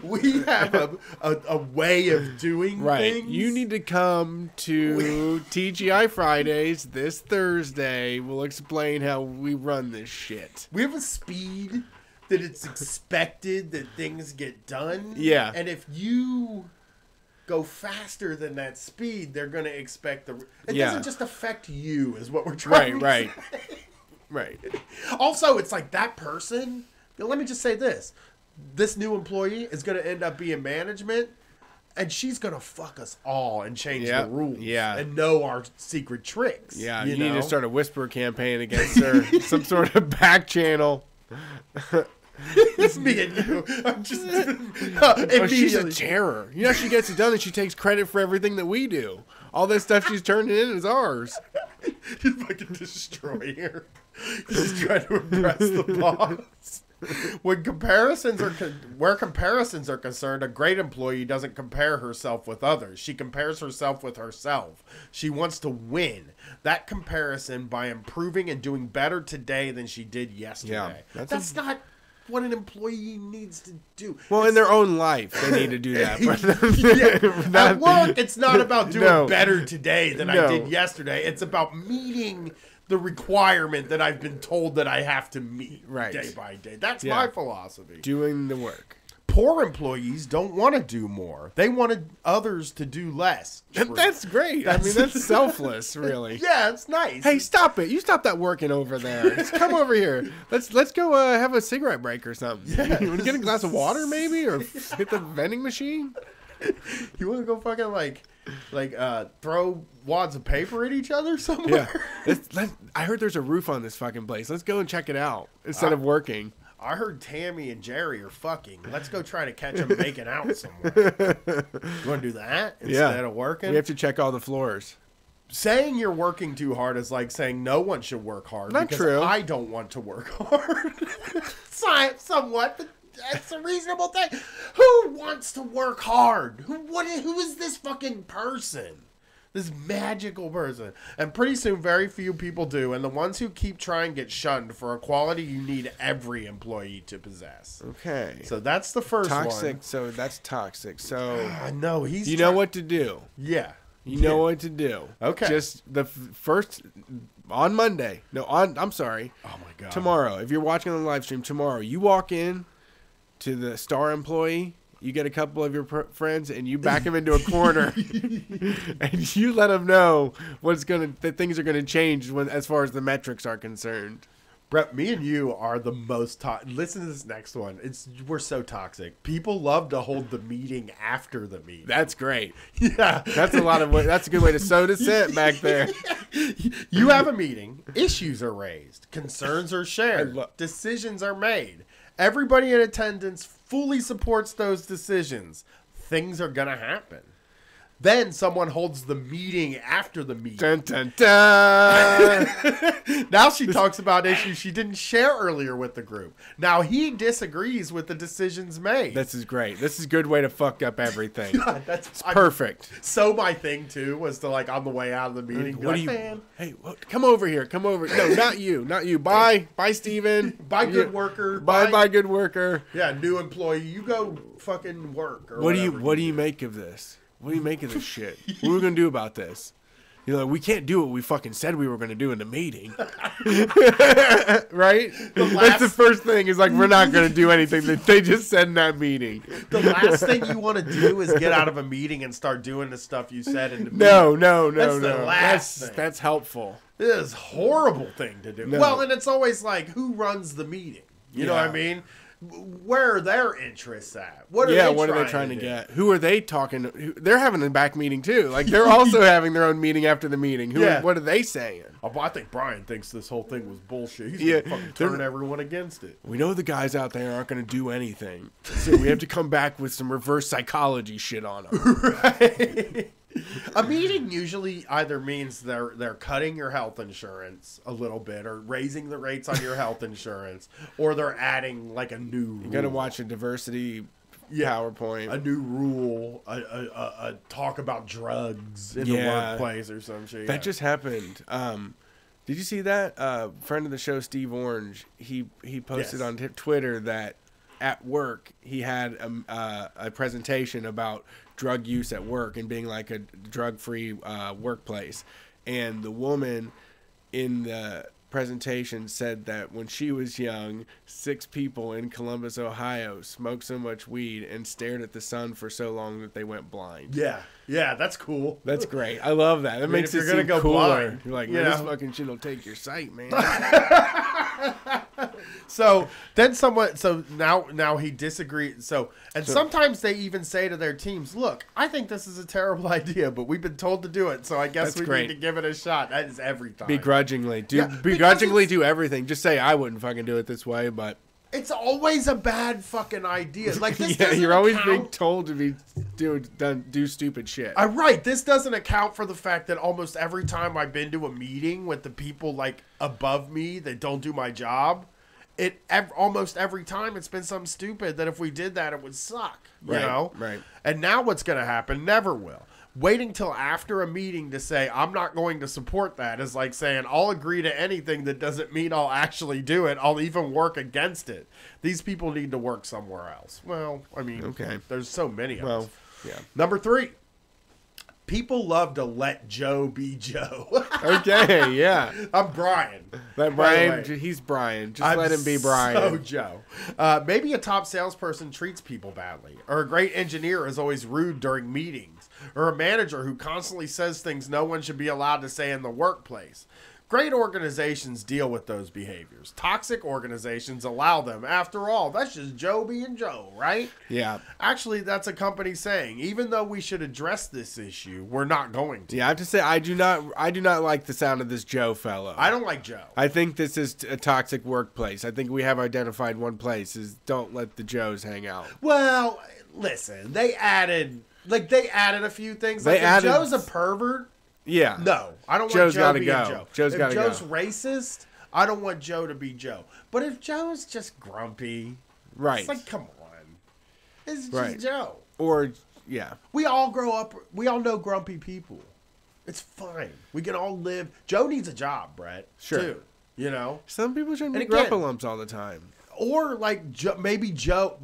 We have a way of doing things. You need to come to TGI Fridays this Thursday. We'll explain how we run this shit. We have a speed that it's expected that things get done. Yeah. And if you go faster than that speed, they're going to expect it doesn't just affect you is what we're trying to say. Right. Also, it's like that person, let me just say this. This new employee is going to end up being management, and she's going to fuck us all and change the rules and know our secret tricks. Yeah, you need to start a whisper campaign against her. Some sort of back channel. It's me and you. I'm just Oh, she's a terror. You know, she gets it done and she takes credit for everything that we do. All that stuff she's turning in is ours. You fucking destroy her. She's trying to impress the boss. Where comparisons are concerned, a great employee doesn't compare herself with others. She compares herself with herself. She wants to win. That comparison by improving and doing better today than she did yesterday. Yeah, that's not what an employee needs to do. Well, in their own life, they need to do that. Yeah. At work, it's not about doing better today than I No. did yesterday. It's about meeting the requirement that I've been told that I have to meet day by day. That's my philosophy. Doing the work. Poor employees don't want to do more. They wanted others to do less. That's great. I mean, that's selfless, really. Yeah, it's nice. Hey, stop it. You stop that working over there. Just come over here. Let's go have a cigarette break or something. Yeah. You want to get a glass of water, maybe? Or hit the vending machine? You want to go fucking throw wads of paper at each other somewhere? Yeah. I heard there's a roof on this fucking place. Let's go and check it out instead of working. I heard Tammy and Jerry are fucking. Let's go try to catch them making out somewhere. You want to do that instead of working? We have to check all the floors. Saying you're working too hard is like saying no one should work hard. Not because true. I don't want to work hard. Somewhat, but that's a reasonable thing. Who wants to work hard? Who is this fucking person? This magical person. And pretty soon, very few people do. And the ones who keep trying get shunned for a quality you need every employee to possess. Okay. So that's the first toxic, one. So that's toxic. So no, you know what to do. Yeah. You know what to do. Okay. Just the first on Monday. No, I'm sorry. Oh my God. Tomorrow, if you're watching on the live stream tomorrow, you walk in to the Star employee. You get a couple of your friends and you back them into a corner, and you let them know that things are gonna change as far as the metrics are concerned. Brett, me and you are the most listen to this next one. We're so toxic. People love to hold the meeting after the meeting. That's great. Yeah, that's a good way to sow dissent back there. You have a meeting. Issues are raised. Concerns are shared. Decisions are made. Everybody in attendance fully supports those decisions. Things are going to happen. Then someone holds the meeting after the meeting. Dun, dun, dun. Now she talks about issues she didn't share earlier with the group. Now he disagrees with the decisions made. This is great. This is a good way to fuck up everything. God, it's perfect. So my thing too was to on the way out of the meeting. What do you? Man. Hey, come over here. Come over. No, not you. Not you. Bye, Steven. Bye, good worker. Bye, good worker. Yeah, new employee. You go fucking work. Or what do you make of this? What do you make of this shit? What are we going to do about this? We can't do what we fucking said we were going to do in the meeting. Right? That's the first thing is we're not going to do anything that they just said in that meeting. The last thing you want to do is get out of a meeting and start doing the stuff you said in the meeting. No. That's the last thing. That's helpful. It is a horrible thing to do. No. Well, and it's always who runs the meeting? You know what I mean? Where are their interests at? What are they trying to get? Who are they talking to? They're having a back meeting too. They're also having their own meeting after the meeting. What are they saying? Oh, I think Brian thinks this whole thing was bullshit. He's gonna fucking turn everyone against it. We know the guys out there aren't going to do anything, so we have to come back with some reverse psychology shit on them. Right. A meeting usually either means they're cutting your health insurance a little bit or raising the rates on your health insurance, or they're adding a new rule. You got to watch a diversity PowerPoint. A new rule, a talk about drugs in the workplace or some shit. That just happened. Did you see that? Friend of the show, Steve Orange, he posted on Twitter that at work he had a presentation about drug use at work and being a drug-free workplace. And the woman in the presentation said that when she was young, 6 people in Columbus, Ohio smoked so much weed and stared at the sun for so long that they went blind. Yeah, that's cool. That's great. I love that. It makes it seem cooler. Blind, you're like, man, this fucking shit will take your sight, man. So then now he disagrees. So sometimes they even say to their teams, look, I think this is a terrible idea, but we've been told to do it. So I guess we need to give it a shot. That is every time. Begrudgingly. Begrudgingly do everything. Just say, I wouldn't fucking do it this way, but It's always a bad fucking idea. Like this Yeah, doesn't you're always account- being told to do stupid shit. Right. This doesn't account for the fact that almost every time I've been to a meeting with the people like above me that don't do my job, almost every time it's been something stupid that if we did that it would suck. You know? Right. And now what's going to happen? Never will. Waiting till after a meeting to say I'm not going to support that is like saying I'll agree to anything that doesn't mean I'll actually do it. I'll even work against it. These people need to work somewhere else. Well, I mean, Okay. There's so many of us. Yeah. Number 3. People love to let Joe be Joe. Okay, yeah. I'm Brian. Let by the Brian, way. he's Brian. Just I'm let him be Brian. So Joe. Maybe a top salesperson treats people badly, or a great engineer is always rude during meetings, or a manager who constantly says things no one should be allowed to say in the workplace. Great organizations deal with those behaviors. Toxic organizations allow them. After all, that's just Joe being Joe, right? Yeah. Actually, that's a company saying, even though we should address this issue, we're not going to. Yeah, I have to say I do not like the sound of this Joe fellow. I don't like Joe. I think this is a toxic workplace. I think we have identified one place is don't let the Joes hang out. Well, listen, they added a few things. Like, if Joe's a pervert, yeah. No, I don't Joe's want Joe gotta being go. Joe. Joe's if gotta Joe's go. racist, I don't want Joe to be Joe. But if Joe's just grumpy, Right. it's like, come on. It's just Right. Joe. Or yeah. We all grow up, we all know grumpy people. It's fine. We can all live. Joe needs a job, Brett. Sure. Too, you know? Some people shouldn't be And again- grumpalumps all the time. Or like maybe Joe,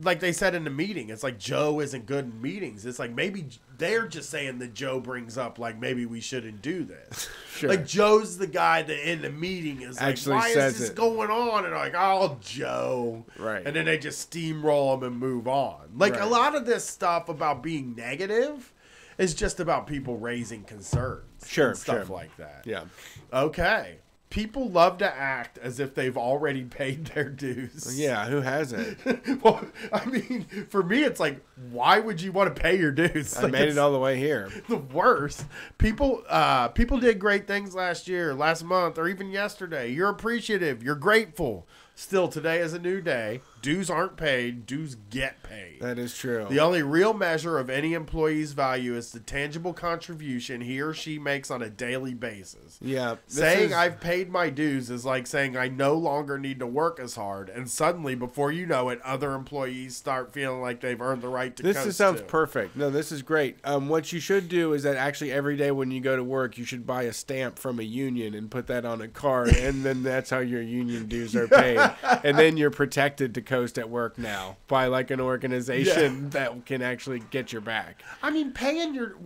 like they said in the meeting, it's like Joe isn't good in meetings. It's like maybe they're just saying that Joe brings up like maybe we shouldn't do this. Sure. Like Joe's the guy that in the meeting is like, Actually why says is this it. going on? And like, oh, Joe. Right. And then they just steamroll him and move on. Like a Right. lot of this stuff about being negative is just about people raising concerns. Sure, and stuff sure. like that. Yeah. Okay. People love to act as if they've already paid their dues. Yeah, who hasn't? Well, I mean, for me, it's like, why would you want to pay your dues? I Like, made it's it all the way here. the worst. People did great things last year, last month, or even yesterday. You're appreciative. You're grateful. Still, today is a new day. Dues aren't paid. Dues get paid. That is true. The only real measure of any employee's value is the tangible contribution he or she makes on a daily basis. Yeah. this Saying is- I've paid my dues is like saying I no longer need to work as hard, and suddenly, before you know it, other employees start feeling like they've earned the right to This coast is, sounds too. perfect. No, this is great. What you should do is that actually every day when you go to work, you should buy a stamp from a union and put that on a card, and then that's how your union dues are paid. And then you're protected to coast at work now by like an organization that can actually get your back. I mean, paying your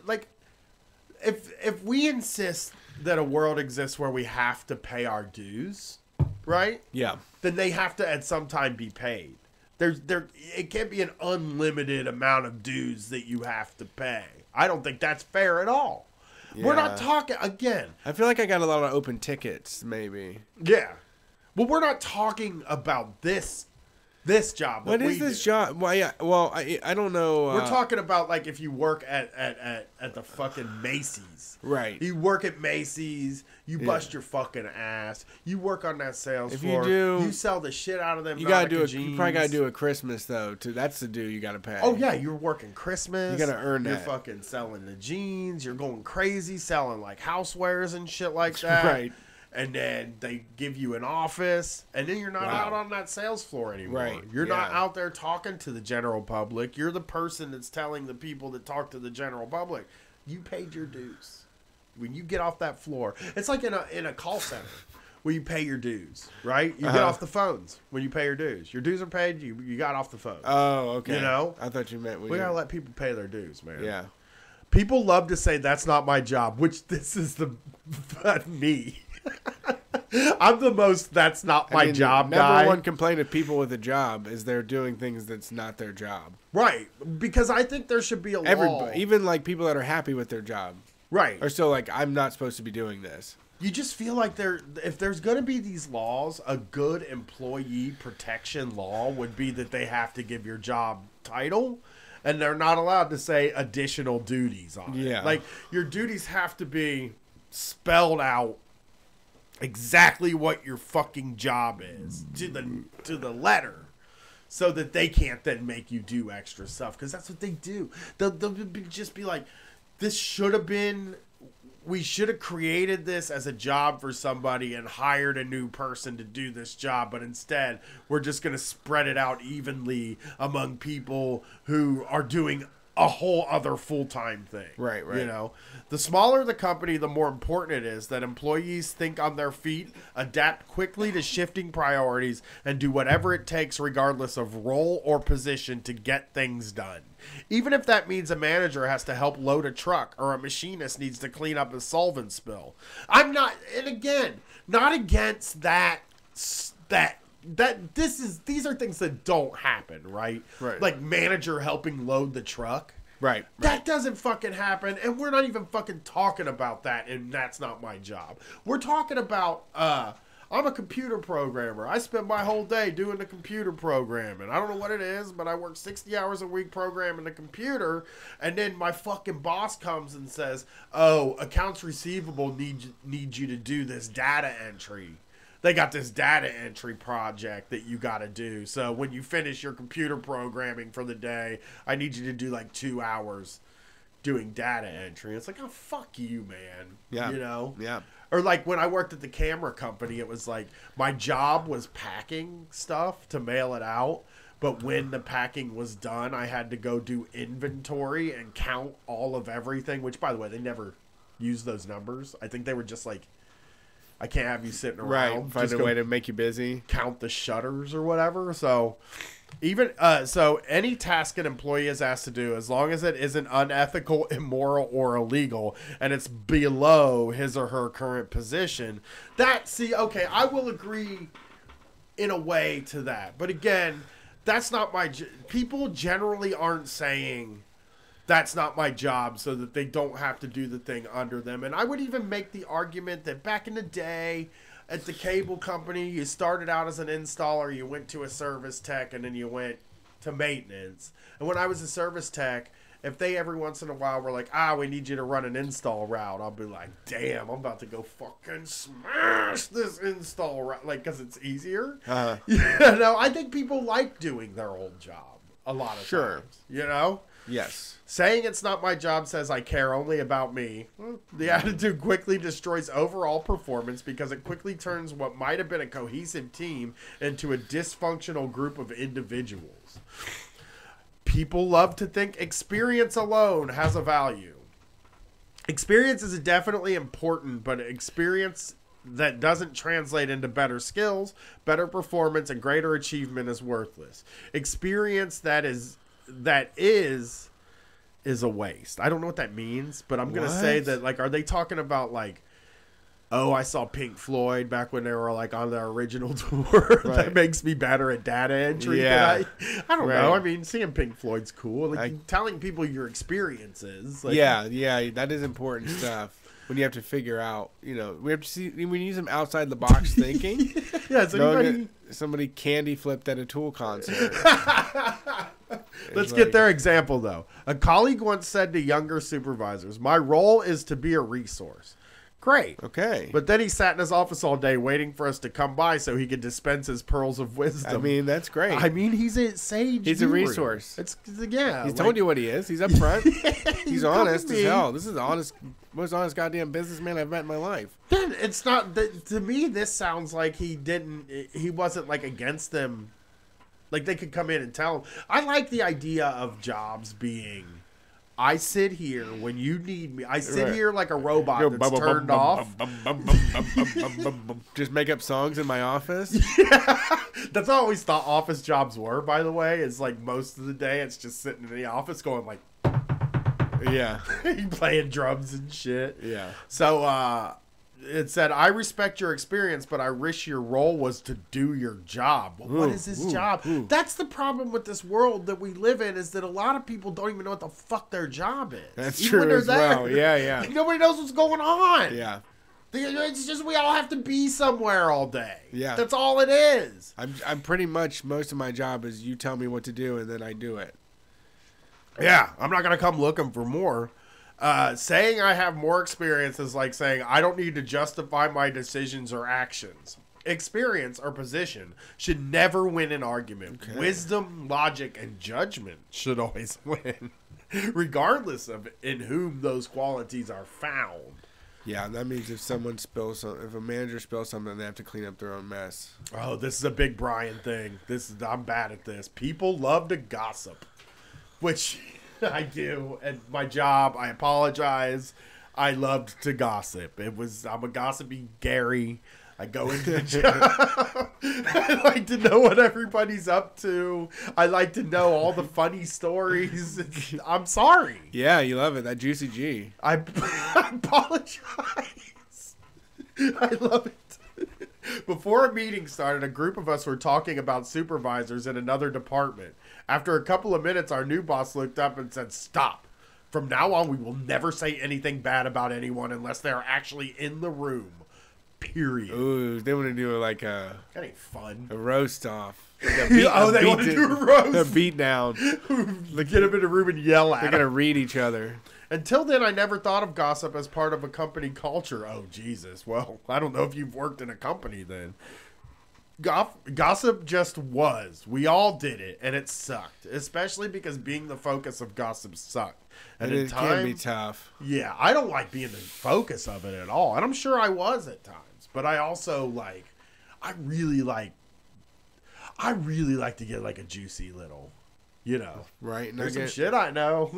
like, if we insist that a world exists where we have to pay our dues, right? Yeah. Then they have to at some time be paid. It can't be an unlimited amount of dues that you have to pay. I don't think that's fair at all. We're not Yeah. talking again. I feel like I got a lot of open tickets, maybe. Yeah. Well, we're not talking about this job. What that is we this do. job? Well, yeah, well, I don't know. We're talking about like if you work at the fucking Macy's. Right. You work at Macy's, you bust your fucking ass. You work on that sales If you floor. do- you sell the shit out of them. You gotta do Nautica it. You jeans. probably gotta do a Christmas though. Too. That's the due you gotta pay. Oh yeah, you're working Christmas. You gotta earn You're that. fucking selling the jeans. You're going crazy selling like housewares and shit like that. Right. And then they give you an office, and then you're not Wow. out on that sales floor anymore. Right, You're not yeah. out there talking to the general public. You're the person that's telling the people that talk to the general public, you paid your dues. When you get off that floor, it's like in a call center where you pay your dues, right? You get off the phones when you pay your dues. Your dues are paid. You got off the phone. Oh, okay. You know? I thought you meant We gotta let people pay their dues, man. Yeah. People love to say that's not my job, which this is me. I'm the most that's not my job number guy. one complaint of people with a job is they're doing things that's not their job. Right. Because I think there should be a law. Everybody, even like people that are happy with their job, Right. are still like, I'm not supposed to be doing this. You just feel like if there's going to be these laws, a good employee protection law would be that they have to give your job title, and they're not allowed to say additional duties on it. Yeah. Like, your duties have to be spelled out exactly what your fucking job is to the letter, so that they can't then make you do extra stuff, because that's what they do. They'll just be like, this should have been, we should have created this as a job for somebody and hired a new person to do this job, but instead we're just going to spread it out evenly among people who are doing a whole other full-time thing. Right. You know, the smaller the company, the more important it is that employees think on their feet, adapt quickly to shifting priorities, and do whatever it takes regardless of role or position to get things done. Even if that means a manager has to help load a truck or a machinist needs to clean up a solvent spill. I'm not, and again, not against these are things that don't happen, right? Right. Like manager helping load the truck. Right. That doesn't fucking happen, and we're not even fucking talking about that, and that's not my job. We're talking about, I'm a computer programmer. I spend my whole day doing the computer programming. I don't know what it is, but I work 60 hours a week programming the computer, and then my fucking boss comes and says, oh, accounts receivable need you to do this data entry. They got this data entry project that you got to do. So when you finish your computer programming for the day, I need you to do like 2 hours doing data entry. It's like, oh, fuck you, man. Yeah. You know? Yeah. Or like when I worked at the camera company, it was like my job was packing stuff to mail it out. But when the packing was done, I had to go do inventory and count all of everything, which, by the way, they never used those numbers. I think they were just like, I can't have you sitting around. Right, find a way to make you busy. Count the shutters or whatever. So even so any task an employee is asked to do, as long as it isn't unethical, immoral, or illegal, and it's below his or her current position, okay, I will agree in a way to that. But again, that's not people generally aren't saying that's not my job so that they don't have to do the thing under them. And I would even make the argument that back in the day at the cable company, you started out as an installer, you went to a service tech, and then you went to maintenance. And when I was a service tech, if they every once in a while were like, we need you to run an install route, I'll be like, damn, I'm about to go fucking smash this install route, like, because it's easier. You know, I think people like doing their old job a lot of times, you know? Yes. Saying it's not my job says I care only about me. The attitude quickly destroys overall performance because it quickly turns what might have been a cohesive team into a dysfunctional group of individuals. People love to think experience alone has a value. Experience is definitely important, but experience that doesn't translate into better skills, better performance, and greater achievement is worthless. Experience that is a waste. I don't know what that means, but I'm going to say that, like, are they talking about, like, I saw Pink Floyd back when they were, like, on their original tour. Right. That makes me better at data entry. Yeah. I don't know. I mean, seeing Pink Floyd's cool. Like, telling people your experiences. Like, yeah, that is important stuff. When you have to figure out, you know, we have to see, we need some outside the box thinking. Yeah, so somebody candy flipped at a Tool concert. Let's get their example, though. A colleague once said to younger supervisors, my role is to be a resource. Great. Okay. But then he sat in his office all day waiting for us to come by so he could dispense his pearls of wisdom. I mean, that's great. I mean, he's a sage. He's a resource. He's told you what he is. He's up front. He's honest as hell. This is the most honest goddamn businessman I've met in my life. Then it's not, to me, this sounds like he wasn't like against them. Like they could come in and tell him. I like the idea of jobs being, I sit here when you need me. I sit here like a robot that's turned off. Just make up songs in my office. Yeah. That's how I always thought office jobs were, by the way. Is like most of the day it's just sitting in the office going like, yeah, playing drums and shit. Yeah. So it said, I respect your experience, but I wish your role was to do your job. Well, what is his job? That's the problem with this world that we live in, is that a lot of people don't even know what the fuck their job is. That's true as well. Yeah. Like, nobody knows what's going on. Yeah. It's just we all have to be somewhere all day. Yeah. That's all it is. I'm pretty much, most of my job is you tell me what to do and then I do it. Yeah. I'm not going to come looking for more. Saying I have more experience is like saying I don't need to justify my decisions or actions. Experience or position should never win an argument. Okay. Wisdom, logic, and judgment should always win, regardless of in whom those qualities are found. Yeah, that means if someone spills something, if a manager spills something, they have to clean up their own mess. Oh, this is a big Brian thing. I'm bad at this. People love to gossip, which I do at my job. I apologize. I loved to gossip. I'm a gossipy Gary. I go into the job. I like to know what everybody's up to. I like to know all the funny stories. I'm sorry. Yeah, you love it. That juicy G. I apologize. I love it. Before a meeting started, a group of us were talking about supervisors in another department. After a couple of minutes, our new boss looked up and said, "Stop. From now on, we will never say anything bad about anyone unless they're actually in the room. Period." Ooh, they want to do like a... That ain't fun. A roast off. Like They want to do a roast. A beat down. Get them in a room and yell at They're them. going to read each other. Until then, I never thought of gossip as part of a company culture. Oh, Jesus. Well, I don't know if you've worked in a company then. Gossip just was. We all did it, and it sucked. Especially because being the focus of gossip sucked. And it can be tough. Yeah, I don't like being the focus of it at all. And I'm sure I was at times. But I also, I really like to get, a juicy little, Right. There's some shit I know.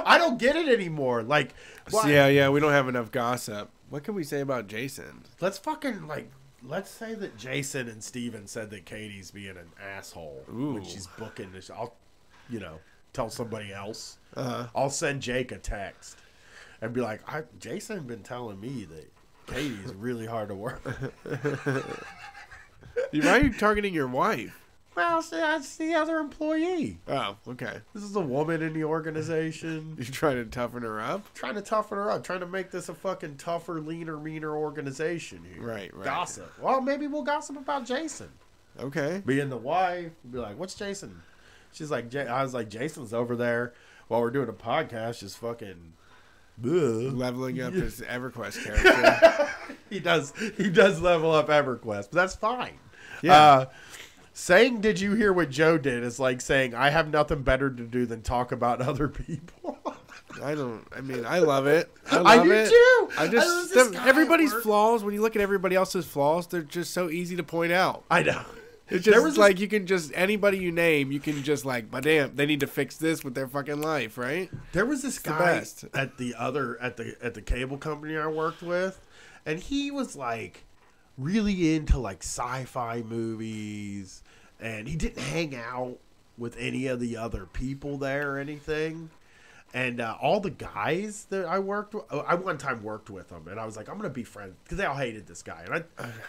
I don't get it anymore. Yeah, we don't have enough gossip. What can we say about Jason? Let's say that Jason and Steven said that Katie's being an asshole when she's booking this. I'll, tell somebody else. I'll send Jake a text and be like, Jason been telling me that Katie's really hard to work. Why are you targeting your wife? Well, that's the other employee. Oh, okay. This is a woman in the organization. You're trying to toughen her up? Trying to toughen her up. Trying to make this a fucking tougher, leaner, meaner organization here. Right. Gossip. Well, maybe we'll gossip about Jason. Okay. Being the wife, be like, "What's Jason?" She's like, I was like, "Jason's over there while we're doing a podcast, just fucking leveling up his EverQuest character." He does level up EverQuest, but that's fine. Yeah. Saying, "Did you hear what Joe did?" is like saying, "I have nothing better to do than talk about other people." I love it. I love it. Do too. Everybody's flaws, when you look at everybody else's flaws, they're just so easy to point out. I know. It's just like you can just, anybody you name, you can just but damn, they need to fix this with their fucking life, right? There was this guy at the cable company I worked with, and he was really into sci-fi movies, and he didn't hang out with any of the other people there or anything. And all the guys that I worked with, I one time worked with them, and I was like, I'm gonna be friends, because they all hated this guy,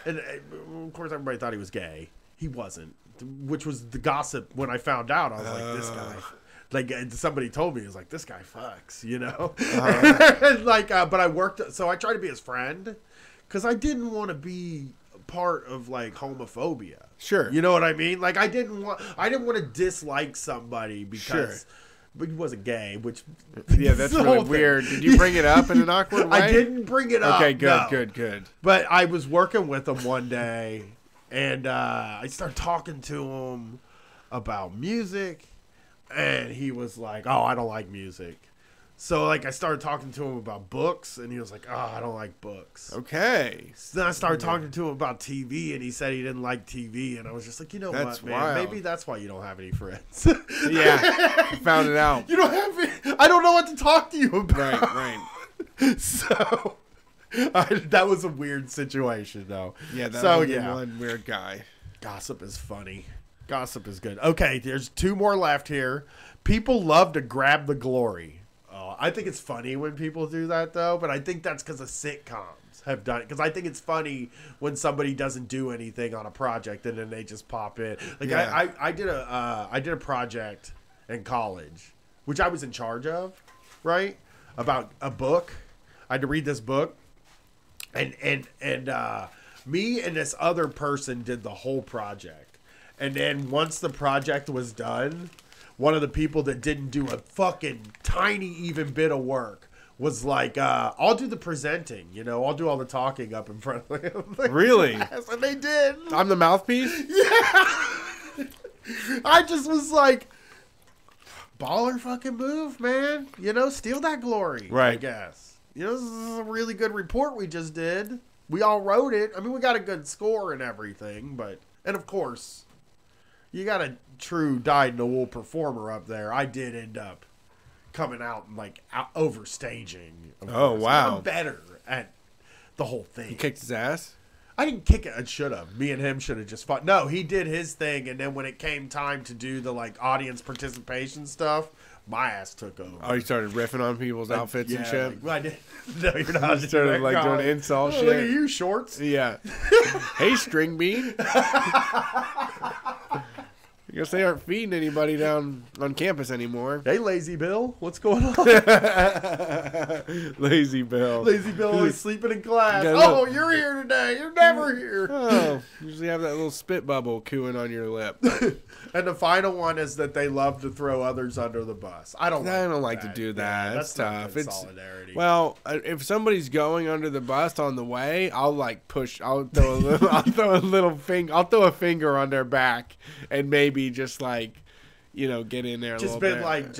and of course everybody thought he was gay. He wasn't, which was the gossip when I found out. I was like, this guy, somebody told me, it was like, this guy fucks, but I worked, so I tried to be his friend, because I didn't want to be part of homophobia. Sure. You know what I mean? I didn't want to dislike somebody because but he wasn't gay, which that's really weird. Did you bring it up in an awkward way? I didn't bring it up. Okay, good, no. good. But I was working with him one day, and I started talking to him about music, and he was like, "Oh, I don't like music." So I started talking to him about books, and he was like, "Oh, I don't like books." Okay. So then I started talking to him about TV, and he said he didn't like TV, and I was just like, That's what, man? wild. Maybe that's why you don't have any friends. Yeah, I found it out. You don't have. I don't know what to talk to you about. Right. So that was a weird situation, though. Yeah. One weird guy. Gossip is funny. Gossip is good. Okay, there's two more left here. People love to grab the glory. I think it's funny when people do that, though, but I think that's because of sitcoms have done it. Because I think it's funny when somebody doesn't do anything on a project and then they just pop in. I did a project in college, which I was in charge of, right? About a book. I had to read this book, and me and this other person did the whole project. And then once the project was done, one of the people that didn't do a fucking tiny even bit of work was like, I'll do the presenting, you know, I'll do all the talking up in front of them. Really? Yes, and they did. I'm the mouthpiece? Yeah. I just was like, baller fucking move, man. You know, steal that glory, right? I guess. You know, this is a really good report we just did. We all wrote it. I mean, we got a good score and everything, but... And, of course, you got a true dyed-in-the-wool performer up there. I did end up coming out and, like, overstaging. Oh, wow. I'm better at the whole thing. You kicked his ass? I didn't kick it. I should have. Me and him should have just fought. No, he did his thing, and then when it came time to do the, like, audience participation stuff, my ass took over. Oh, you started riffing on people's outfits and shit? Like, well, I did. No, you're not. You started, like, doing insult shit? Look at you, shorts. Yeah. Hey, string bean. I guess they aren't feeding anybody down on campus anymore. Hey, Lazy Bill. What's going on? Lazy Bill. Lazy Bill always sleeping in class. Yeah, Oh, you're here today. You're never here. Oh, usually have that little spit bubble cooing on your lip. And the final one is that they love to throw others under the bus. I don't like to do that. Yeah, that's tough. It's solidarity. Well, if somebody's going under the bus on the way, I'll like push. I'll throw a little. I'll throw a finger on their back and maybe just like, you know, get in there. Just been like,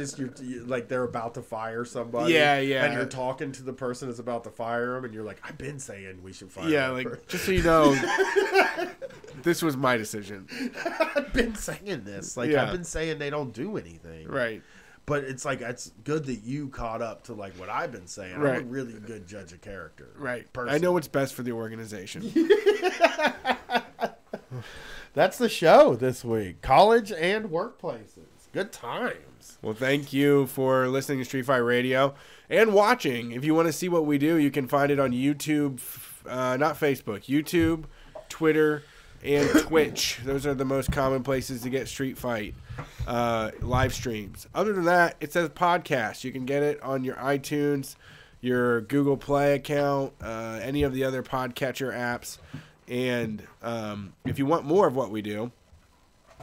like they're about to fire somebody. Yeah, yeah. And you're talking to the person that's about to fire them, and you're like, I've been saying we should fire. Yeah, like just so you know, this was my decision. I've been saying this. Like I've been saying they don't do anything. Right. But it's like it's good that you caught up to like what I've been saying. Right. I'm a really good judge of character. Right. Personally. I know what's best for the organization. That's the show this week. College and workplaces. Good times. Well, thank you for listening to Street Fight Radio and watching. If you want to see what we do, you can find it on YouTube, not Facebook, YouTube, Twitter, and Twitch. Those are the most common places to get Street Fight live streams. Other than that, it says podcast. You can get it on your iTunes, your Google Play account, any of the other podcatcher apps. And if you want more of what we do,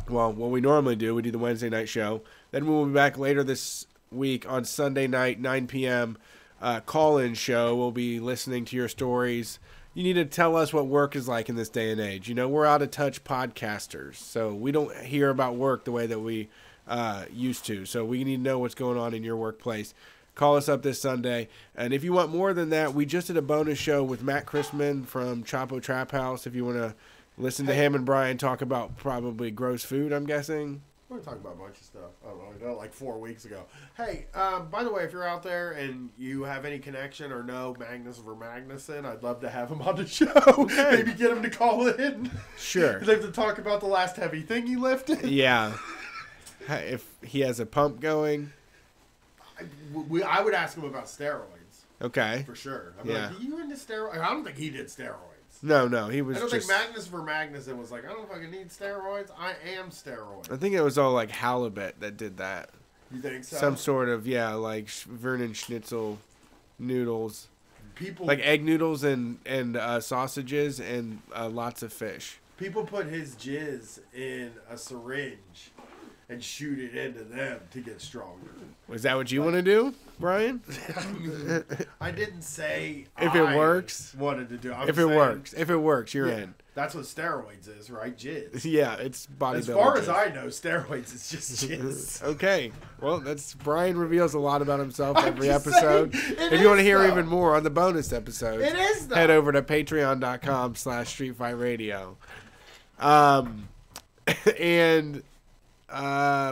well, what we normally do, we do the Wednesday night show. Then we'll be back later this week on Sunday night, 9 p.m. Call-in show. We'll be listening to your stories. You need to tell us what work is like in this day and age. You know, we're out-of-touch podcasters, so we don't hear about work the way that we used to. So we need to know what's going on in your workplace. Call us up this Sunday. And if you want more than that, we just did a bonus show with Matt Chrisman from Chapo Trap House. If you want to listen to him and Brian talk about probably gross food, I'm guessing. We're talking about a bunch of stuff. I don't know, like 4 weeks ago. Hey, by the way, if you're out there and you have any connection or know Magnus Vermagnuson, I'd love to have him on the show. Okay. Maybe get him to call in. Sure. They have to talk about the last heavy thing he lifted. Yeah. If he has a pump going. I would ask him about steroids. Okay. For sure. I'd be like, are you into steroids? I don't think he did steroids. No, he was. I don't just... think Magnus Vermagnuson was like, I don't fucking need steroids. I am steroids. I think it was all like halibut that did that. You think so? Some sort of like Vernon Schnitzel noodles. People like egg noodles and sausages and lots of fish. People put his jizz in a syringe and shoot it into them to get stronger. Was that what you want to do, Brian? I didn't say if it works. Wanted to do. If it works, you're in. That's what steroids is, right? Jizz. Yeah, it's bodybuilding. As far as I know, steroids is just jizz. Okay, well, that's Brian reveals a lot about himself every episode. If you want to hear even more on the bonus episodes, it is though. Head over to patreon.com/streetfightradio. And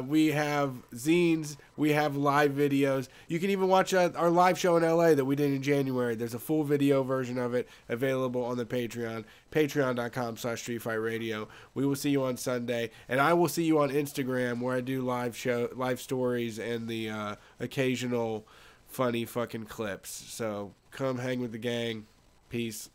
we have zines, we have live videos. You can even watch our live show in LA that we did in January. There's a full video version of it available on the Patreon, patreon.com/streetfightradio. We will see you on Sunday, and I will see you on Instagram where I do live stories and the occasional funny fucking clips. So come hang with the gang. Peace.